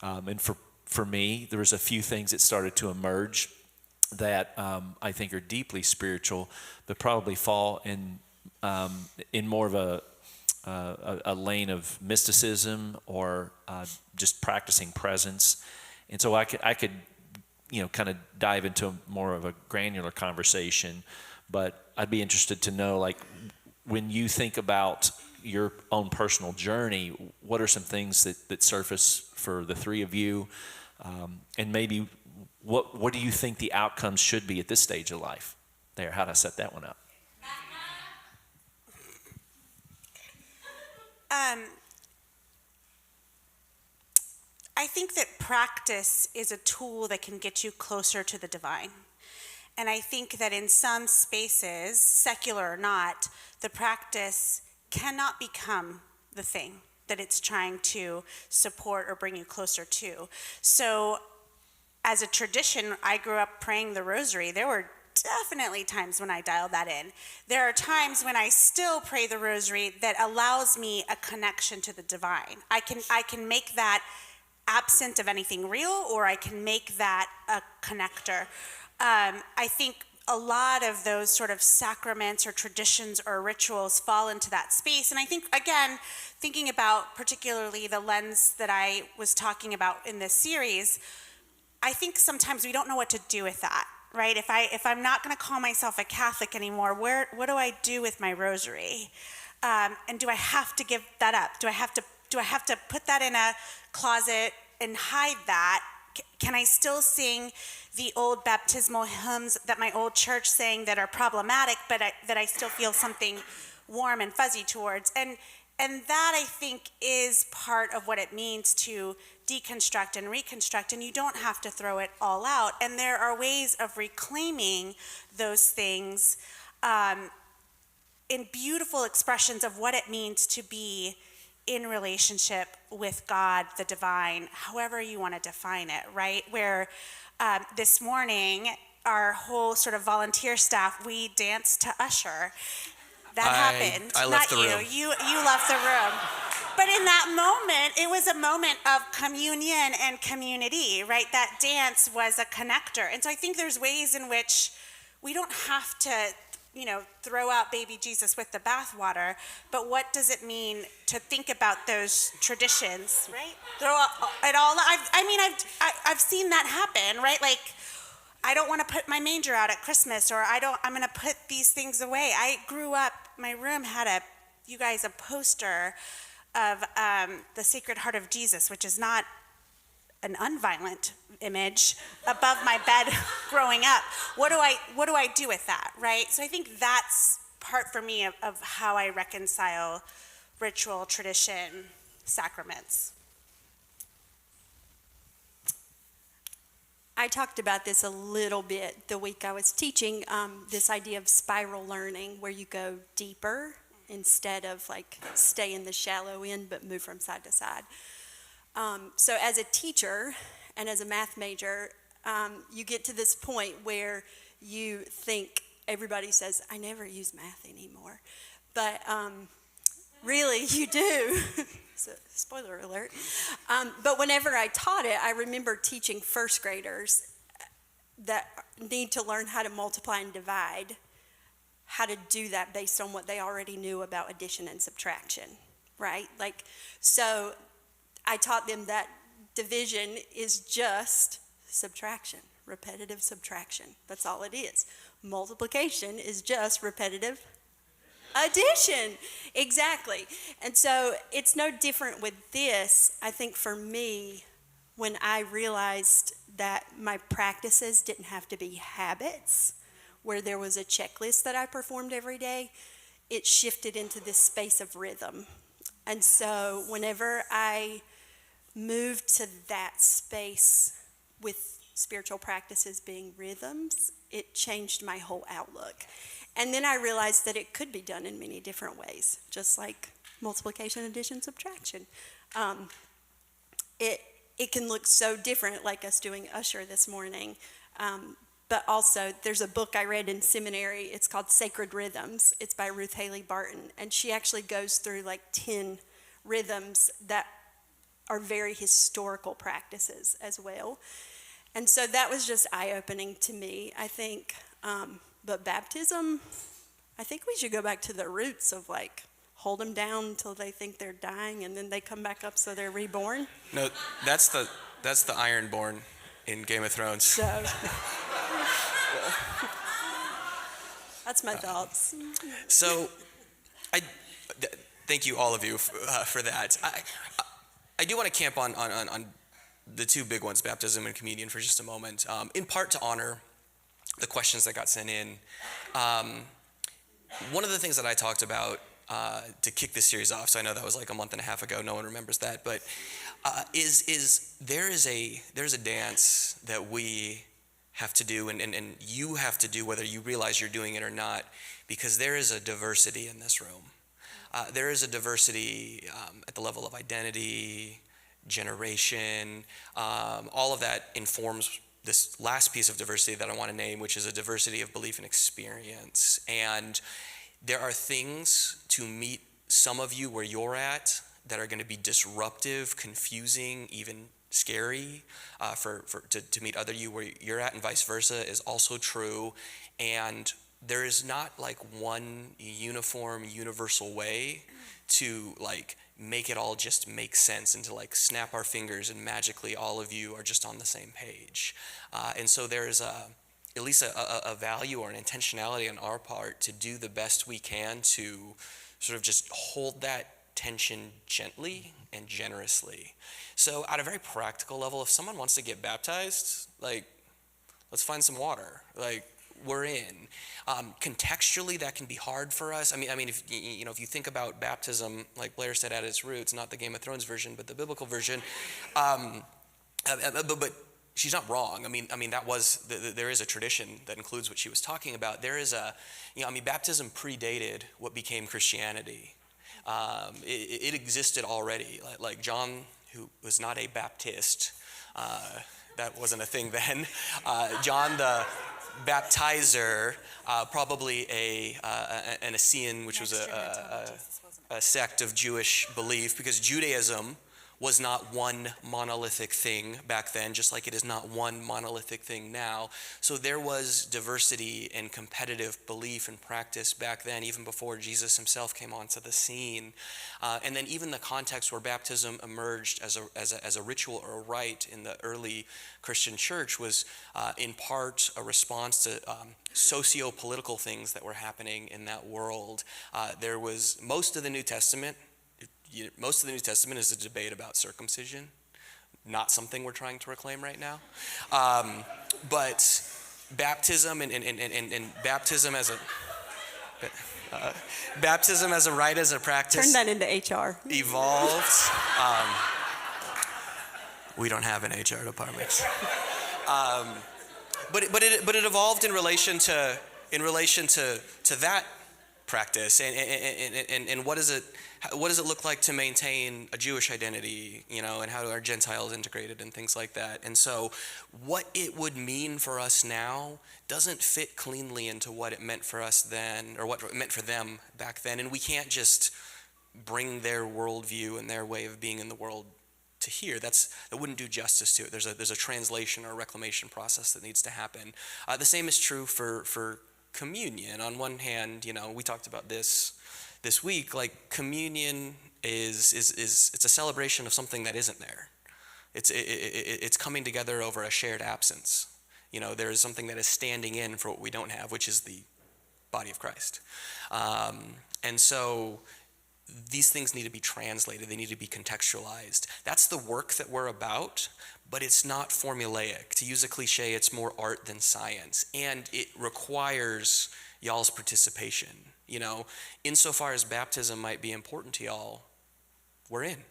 And for me, there was a few things that started to emerge that I think are deeply spiritual, but probably fall in more of a lane of mysticism or just practicing presence. And so I could you know, kind of dive into more of a granular conversation, but I'd be interested to know, like, when you think about your own personal journey, what are some things that surface for the three of you? And maybe what do you think the outcomes should be at this stage of life? There, how'd I set that one up? I think that practice is a tool that can get you closer to the divine. And I think that in some spaces, secular or not, the practice cannot become the thing that it's trying to support or bring you closer to. So as a tradition, I grew up praying the rosary. There were definitely times when I dialed that in. There are times when I still pray the rosary that allows me a connection to the divine. I can make that absent of anything real, or I can make that a connector. I think a lot of those sort of sacraments or traditions or rituals fall into that space. And I think, again, thinking about particularly the lens that I was talking about in this series, I think sometimes we don't know what to do with that, right? If I'm not going to call myself a Catholic anymore, what do I do with my rosary? And do I have to give that up? Do I have to put that in a closet and hide that? Can I still sing the old baptismal hymns that my old church sang that are problematic, but that I still feel something warm and fuzzy towards? And that, I think, is part of what it means to deconstruct and reconstruct, and you don't have to throw it all out. And there are ways of reclaiming those things in beautiful expressions of what it means to be in relationship with God, the divine, however you want to define it, right? Where this morning, our whole sort of volunteer staff, we danced to Usher. That happened. I left Not the room. you left the room. But in that moment, it was a moment of communion and community, right? That dance was a connector. And so I think there's ways in which we don't have to, throw out baby Jesus with the bathwater, but what does it mean to think about those traditions, right? Throw it all. I've seen that happen, right? Like, I don't want to put my manger out at Christmas, or I'm going to put these things away. I grew up, my room had a poster of the Sacred Heart of Jesus, which is not an unviolent image, above my bed growing up. What do I do with that, right? So I think that's part for me of how I reconcile ritual, tradition, sacraments. I talked about this a little bit the week I was teaching, this idea of spiral learning, where you go deeper instead of like stay in the shallow end but move from side to side. So as a teacher and as a math major, you get to this point where you think everybody says, I never use math anymore. But really, you do. So, spoiler alert. But whenever I taught it, I remember teaching first graders that need to learn how to multiply and divide, how to do that based on what they already knew about addition and subtraction, right? Like, so I taught them that division is just subtraction, repetitive subtraction. That's all it is. Multiplication is just repetitive addition. Exactly. And so it's no different with this. I think for me, when I realized that my practices didn't have to be habits, where there was a checklist that I performed every day, it shifted into this space of rhythm. And so whenever I moved to that space with spiritual practices being rhythms, it changed my whole outlook. And then I realized that it could be done in many different ways, just like multiplication, addition, subtraction. It can look so different, like us doing Usher this morning. But also, there's a book I read in seminary. It's called Sacred Rhythms. It's by Ruth Haley Barton. And she actually goes through like 10 rhythms that are very historical practices as well. And so that was just eye-opening to me, I think. But baptism, I think we should go back to the roots of like, hold them down until they think they're dying and then they come back up so they're reborn. No, that's the Ironborn in Game of Thrones. So that's my thoughts. So, thank you all of you for that. I do want to camp on the two big ones, baptism and communion, for just a moment. In part to honor the questions that got sent in. One of the things that I talked about to kick this series off, so I know that was like a month and a half ago, no one remembers that, but there's a dance that we have to do, and you have to do whether you realize you're doing it or not, because there is a diversity in this room. There is a diversity at the level of identity, generation, all of that informs this last piece of diversity that I want to name, which is a diversity of belief and experience. And there are things to meet some of you where you're at that are going to be disruptive, confusing, even scary. To meet other you where you're at, and vice versa is also true. And there is not like one uniform, universal way to like make it all just make sense and to like snap our fingers and magically all of you are just on the same page. And so there is at least a value or an intentionality on our part to do the best we can to sort of just hold that tension gently and generously. So at a very practical level, if someone wants to get baptized, like, let's find some water. Like, we're in. Contextually, that can be hard for us. I mean, if you think about baptism, like Blair said, at its roots, not the Game of Thrones version, but the biblical version. But she's not wrong. I mean, that was there is a tradition that includes what she was talking about. There is baptism predated what became Christianity. It existed already. Like John, who was not a Baptist, that wasn't a thing then. John the Baptizer, probably an Essene, which was a sect of Jewish belief, because Judaism was not one monolithic thing back then, just like it is not one monolithic thing now. So there was diversity and competitive belief and practice back then, even before Jesus himself came onto the scene. And then even the context where baptism emerged as a ritual or a rite in the early Christian church was in part a response to socio-political things that were happening in that world. There was most of the New Testament is a debate about circumcision, not something we're trying to reclaim right now. But baptism and baptism as a rite, as a practice. Turn that into HR. Evolved. We don't have an HR department. But it evolved in relation to that practice, and what does it look like to maintain a Jewish identity, and how are Gentiles integrated and things like that. And so what it would mean for us now doesn't fit cleanly into what it meant for us then, or what it meant for them back then. And we can't just bring their worldview and their way of being in the world to here. That wouldn't do justice to it. There's a translation or reclamation process that needs to happen. The same is true for communion. On one hand, we talked about this week. Like, communion is it's a celebration of something that isn't there. It's coming together over a shared absence. There is something that is standing in for what we don't have, which is the body of Christ. And so these things need to be translated. They need to be contextualized. That's the work that we're about, but it's not formulaic. To use a cliche, it's more art than science, and it requires y'all's participation. Insofar as baptism might be important to y'all, we're in.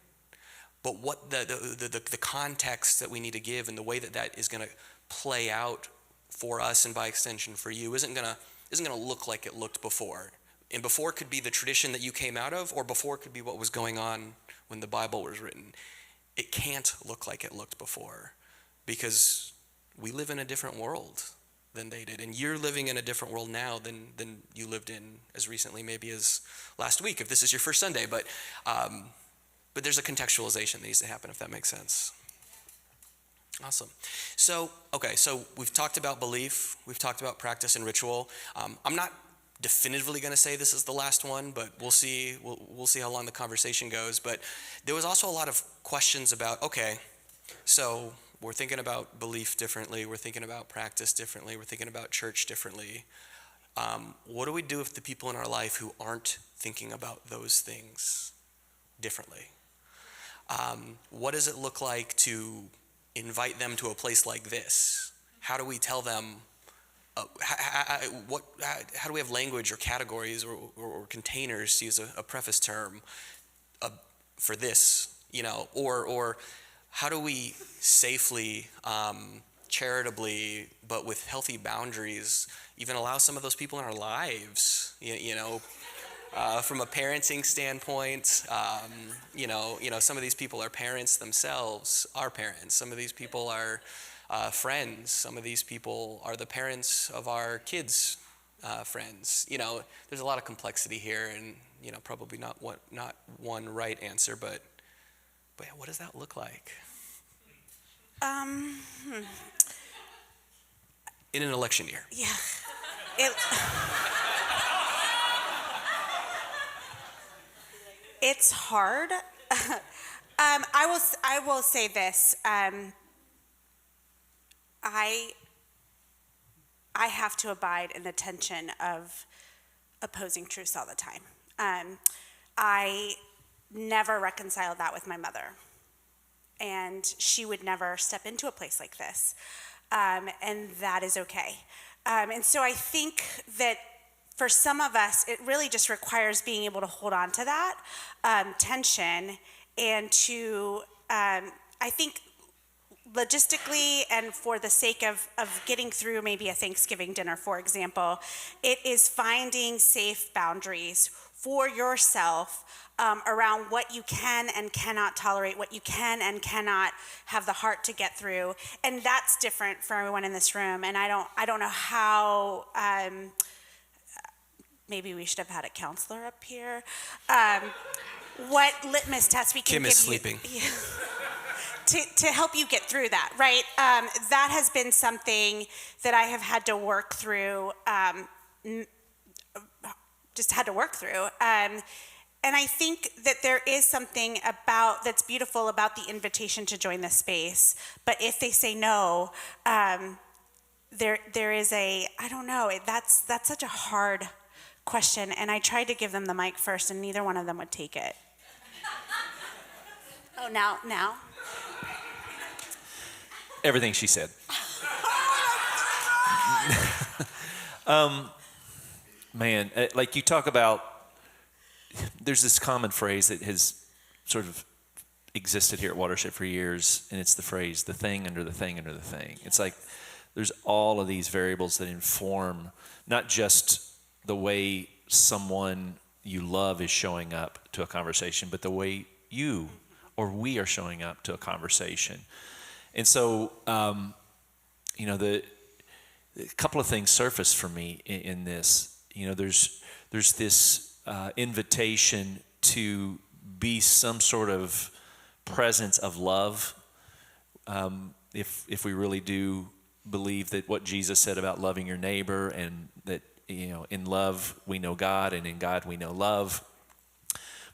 But what the context that we need to give and the way that is going to play out for us and by extension for you isn't going to look like it looked before. And before could be the tradition that you came out of, or before could be what was going on when the Bible was written. It can't look like it looked before, because we live in a different world than they did. And you're living in a different world now than you lived in as recently maybe as last week, if this is your first Sunday. But there's a contextualization that needs to happen, if that makes sense. Awesome. So we've talked about belief, we've talked about practice and ritual. I'm not definitively going to say this is the last one, but we'll see how long the conversation goes. But there was also a lot of questions about, so we're thinking about belief differently, we're thinking about practice differently, we're thinking about church differently. What do we do with the people in our life who aren't thinking about those things differently? What does it look like to invite them to a place like this? How do we tell them, how do we have language or categories or containers, to use a preface term, for this, or how do we safely, charitably, but with healthy boundaries, even allow some of those people in our lives, from a parenting standpoint, some of these people are parents themselves, our parents. Some of these people are friends. Some of these people are the parents of our kids' friends. There's a lot of complexity here, and probably not one right answer, but what does that look like? In an election year. Yeah. It's hard. I will say this. I have to abide in the tension of opposing truths all the time. I never reconciled that with my mother, and she would never step into a place like this, and that is okay. And so I think that for some of us, it really just requires being able to hold on to that tension, and to, I think, logistically and for the sake of getting through maybe a Thanksgiving dinner, for example, it is finding safe boundaries for yourself around what you can and cannot tolerate, what you can and cannot have the heart to get through. And that's different for everyone in this room. And I don't know how, maybe we should have had a counselor up here. What litmus test we can Kim give is sleeping. you. To help you get through that, right? That has been something that I have had to work through, just had to work through. And I think that there is something that's beautiful about the invitation to join this space. But if they say no, there is I don't know, that's such a hard question. And I tried to give them the mic first, and neither one of them would take it. Oh, now? Everything she said. Man, like you talk about, there's this common phrase that has sort of existed here at Watershed for years, and it's the phrase, the thing under the thing under the thing. It's like there's all of these variables that inform not just the way someone you love is showing up to a conversation, but the way you or we are showing up to a conversation. And so, a couple of things surface for me in this. There's this invitation to be some sort of presence of love. If we really do believe that what Jesus said about loving your neighbor, and that in love we know God, and in God we know love.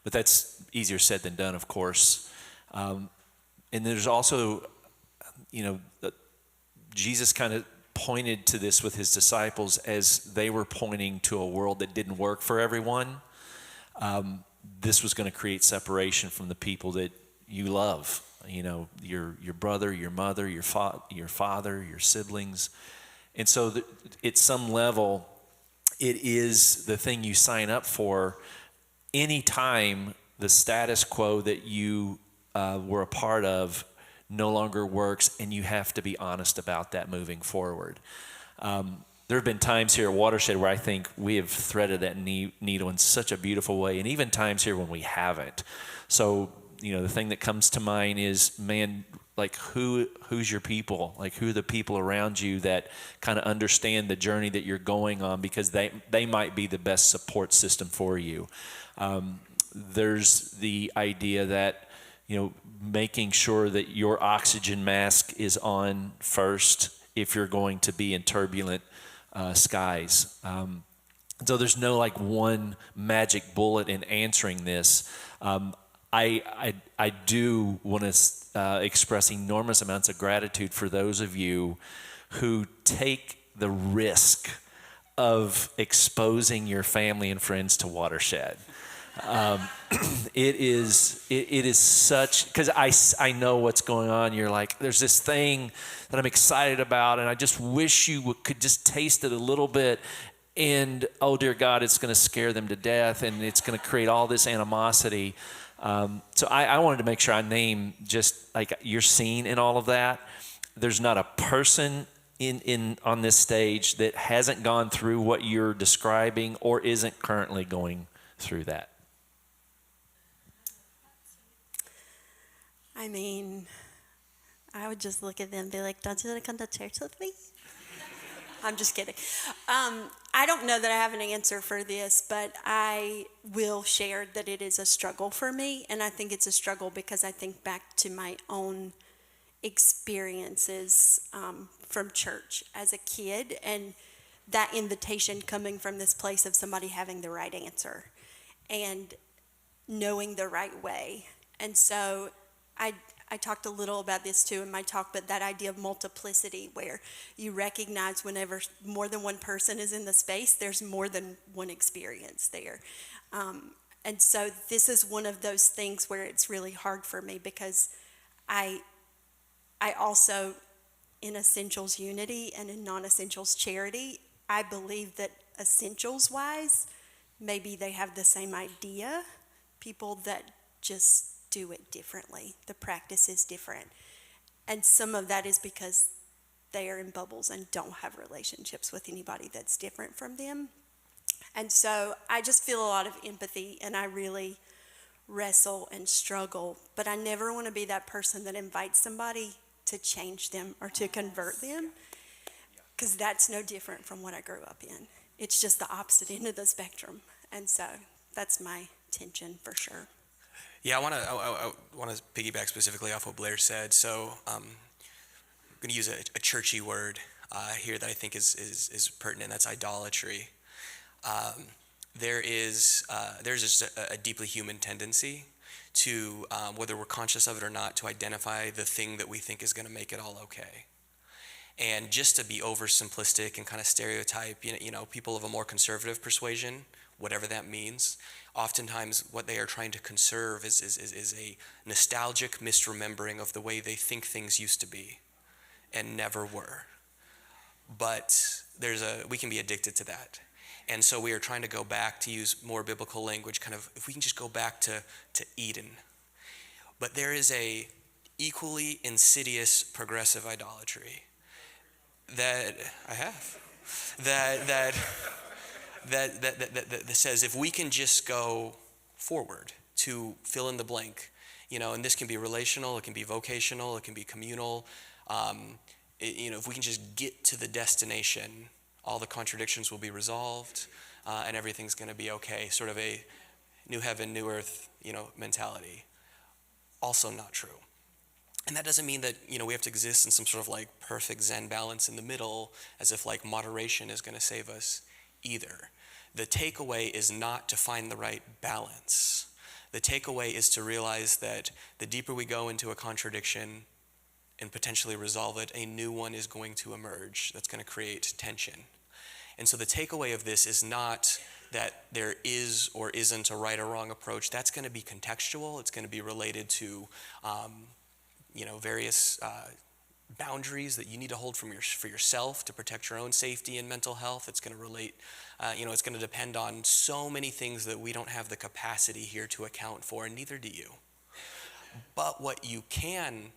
But that's easier said than done, of course. And there's also, Jesus kind of pointed to this with his disciples as they were pointing to a world that didn't work for everyone. This was going to create separation from the people that you love. Your brother, your mother, your father, your siblings. And so at some level, it is the thing you sign up for anytime the status quo that you were a part of no longer works, and you have to be honest about that moving forward. There have been times here at Watershed where I think we have threaded that needle in such a beautiful way, and even times here when we haven't. So, the thing that comes to mind is, man, like who's your people? Like, who are the people around you that kind of understand the journey that you're going on, because they might be the best support system for you. There's the idea that, making sure that your oxygen mask is on first if you're going to be in turbulent skies. So there's no like one magic bullet in answering this. I do want to express enormous amounts of gratitude for those of you who take the risk of exposing your family and friends to Watershed. It is such, because I know what's going on. You're like, there's this thing that I'm excited about, and I just wish you could just taste it a little bit. And oh dear God, it's going to scare them to death, and it's going to create all this animosity. So I wanted to make sure I name just like you're seen in all of that. There's not a person in on this stage that hasn't gone through what you're describing or isn't currently going through that. I mean, I would just look at them and be like, don't you want to come to church with me? I'm just kidding. I don't know that I have an answer for this, but I will share that it is a struggle for me. And I think it's a struggle because I think back to my own experiences from church as a kid, and that invitation coming from this place of somebody having the right answer and knowing the right way. And so I talked a little about this too in my talk, but that idea of multiplicity, where you recognize whenever more than one person is in the space, there's more than one experience there. And so this is one of those things where it's really hard for me, because I also, in essentials unity and in non-essentials charity, I believe that essentials-wise, maybe they have the same idea, people that just do it differently. The practice is different. And some of that is because they are in bubbles and don't have relationships with anybody that's different from them. And so I just feel a lot of empathy, and I really wrestle and struggle, but I never want to be that person that invites somebody to change them or to convert them, because that's no different from what I grew up in. It's just the opposite end of the spectrum. And so that's my tension for sure. Yeah, I want to piggyback specifically off what Blair said. So I'm going to use a churchy word here that I think is pertinent. That's idolatry. There's just a deeply human tendency to, whether we're conscious of it or not, to identify the thing that we think is going to make it all okay. And just to be oversimplistic and kind of stereotype, people of a more conservative persuasion, whatever that means, oftentimes what they are trying to conserve is a nostalgic misremembering of the way they think things used to be and never were. But we can be addicted to that. And so we are trying to go back, to use more biblical language, kind of, if we can just go back to Eden. But there is a equally insidious progressive idolatry that I have. That that says if we can just go forward to fill in the blank, and this can be relational, it can be vocational, it can be communal. If we can just get to the destination, all the contradictions will be resolved, and everything's going to be okay. Sort of a new heaven, new earth, mentality. Also not true. And that doesn't mean that, we have to exist in some sort of like perfect Zen balance in the middle, as if like moderation is going to save us either. The takeaway is not to find the right balance. The takeaway is to realize that the deeper we go into a contradiction and potentially resolve it, a new one is going to emerge that's going to create tension. And so the takeaway of this is not that there is or isn't a right or wrong approach. That's going to be contextual. It's going to be related to various boundaries that you need to hold for yourself to protect your own safety and mental health. It's going to relate, it's going to depend on so many things that we don't have the capacity here to account for, and neither do you. But what you can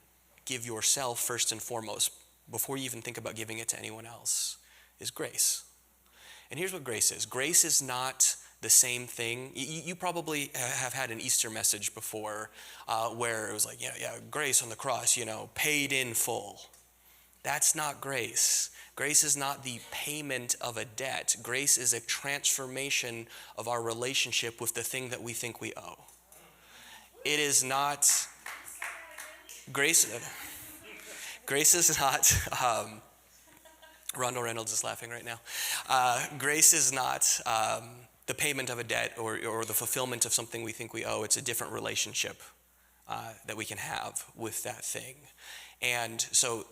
give yourself first and foremost, before you even think about giving it to anyone else, is grace. And here's what grace is. Grace is not the same thing. You probably have had an Easter message before where it was like, grace on the cross, paid in full. That's not grace. Grace is not the payment of a debt. Grace is a transformation of our relationship with the thing that we think we owe. It is not, grace is not, Rondo Reynolds is laughing right now. Grace is not the payment of a debt or the fulfillment of something we think we owe. It's a different relationship that we can have with that thing. And so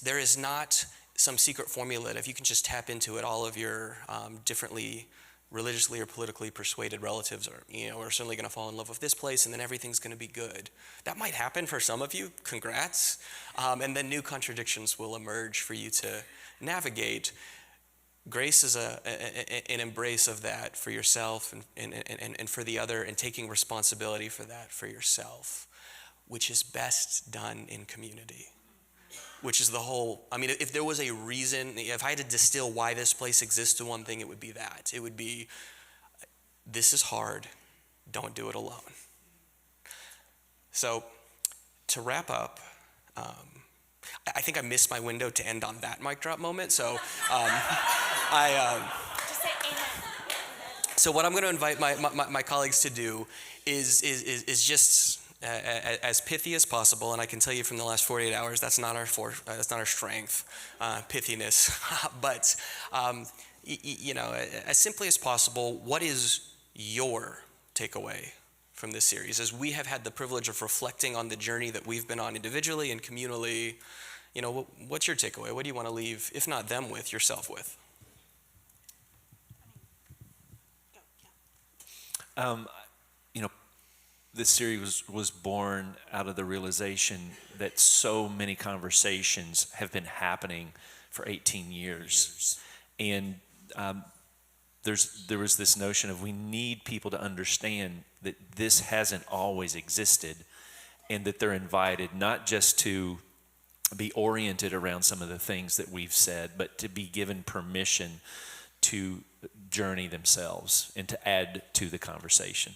there is not some secret formula that if you can just tap into it, all of your differently religiously or politically persuaded relatives are certainly going to fall in love with this place, and then everything's going to be good. That might happen for some of you. Congrats. And then new contradictions will emerge for you to navigate. Grace is an embrace of that for yourself and for the other, and taking responsibility for that for yourself, which is best done in community. Which is the whole, if there was a reason, if I had to distill why this place exists to one thing, it would be that. It would be, this is hard, don't do it alone. So, to wrap up, I think I missed my window to end on that mic drop moment, so so what I'm going to invite my colleagues to do is just as pithy as possible, and I can tell you from the last 48 hours that's not our strength, pithiness. But as simply as possible, what is your takeaway from this series? As we have had the privilege of reflecting on the journey that we've been on individually and communally, what's your takeaway? What do you want to leave, if not them with, yourself with? This series was born out of the realization that so many conversations have been happening for 18 years. And there was this notion of we need people to understand that this hasn't always existed, and that they're invited not just to be oriented around some of the things that we've said, but to be given permission to journey themselves and to add to the conversation.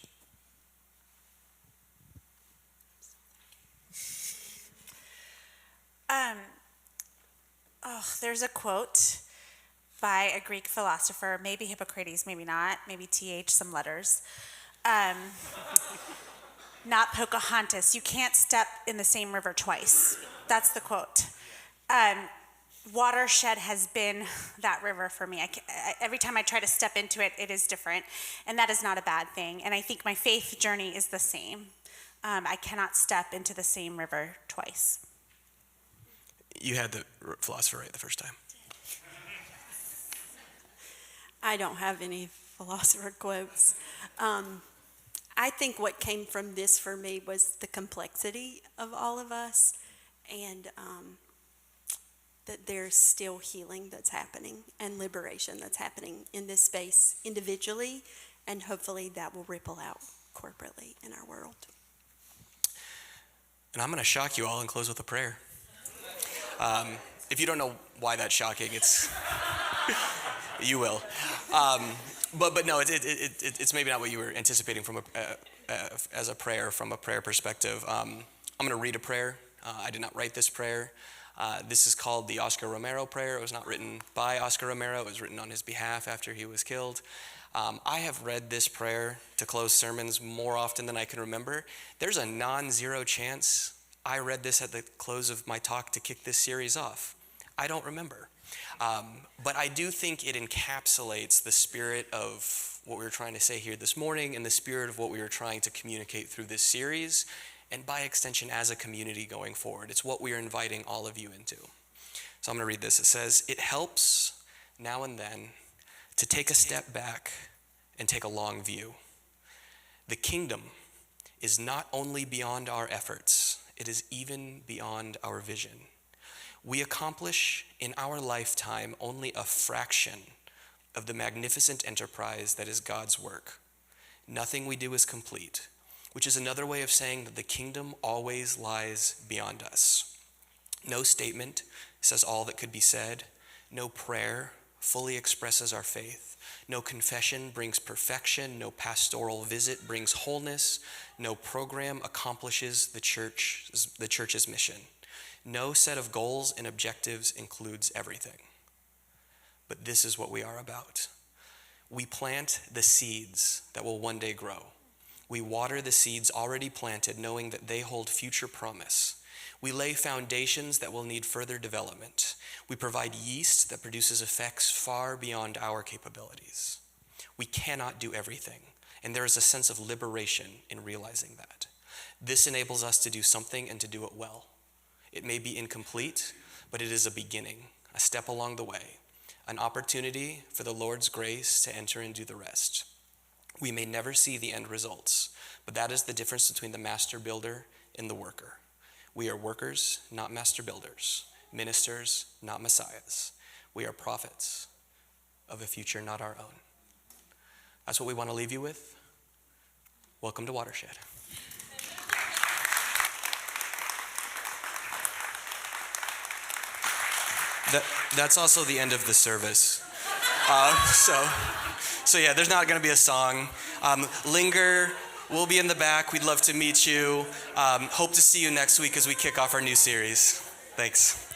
There's a quote by a Greek philosopher, maybe Hippocrates, maybe not, maybe TH, some letters. Not Pocahontas. You can't step in the same river twice. That's the quote. Watershed has been that river for me. Every time I try to step into it, it is different, and that is not a bad thing. And I think my faith journey is the same. I cannot step into the same river twice. You had the philosopher right the first time. I don't have any philosopher quotes. I think what came from this for me was the complexity of all of us, and that there's still healing that's happening and liberation that's happening in this space individually, and hopefully that will ripple out corporately in our world. And I'm going to shock you all and close with a prayer. If you don't know why that's shocking, it's You will. But no, it's maybe not what you were anticipating from as a prayer, from a prayer perspective. I'm going to read a prayer. I did not write this prayer. This is called the Oscar Romero prayer. It was not written by Oscar Romero. It was written on his behalf after he was killed. I have read this prayer to close sermons more often than I can remember. There's a non-zero chance I read this at the close of my talk to kick this series off. I don't remember. But I do think it encapsulates the spirit of what we were trying to say here this morning and the spirit of what we were trying to communicate through this series, and by extension as a community going forward. It's what we are inviting all of you into. So I'm going to read this. It says, "It helps now and then to take a step back and take a long view. The kingdom is not only beyond our efforts, it is even beyond our vision. We accomplish in our lifetime only a fraction of the magnificent enterprise that is God's work. Nothing we do is complete, which is another way of saying that the kingdom always lies beyond us. No statement says all that could be said. No prayer fully expresses our faith. No confession brings perfection. No pastoral visit brings wholeness. No program accomplishes the church's mission. No set of goals and objectives includes everything. But this is what we are about. We plant the seeds that will one day grow. We water the seeds already planted, knowing that they hold future promise. We lay foundations that will need further development. We provide yeast that produces effects far beyond our capabilities. We cannot do everything, and there is a sense of liberation in realizing that. This enables us to do something and to do it well. It may be incomplete, but it is a beginning, a step along the way, an opportunity for the Lord's grace to enter and do the rest. We may never see the end results, but that is the difference between the master builder and the worker. We are workers, not master builders, ministers, not messiahs. We are prophets of a future not our own. That's what we want to leave you with. Welcome to Watershed. That's also the end of the service. So yeah, there's not going to be a song. Linger. We'll be in the back. We'd love to meet you. Hope to see you next week as we kick off our new series. Thanks.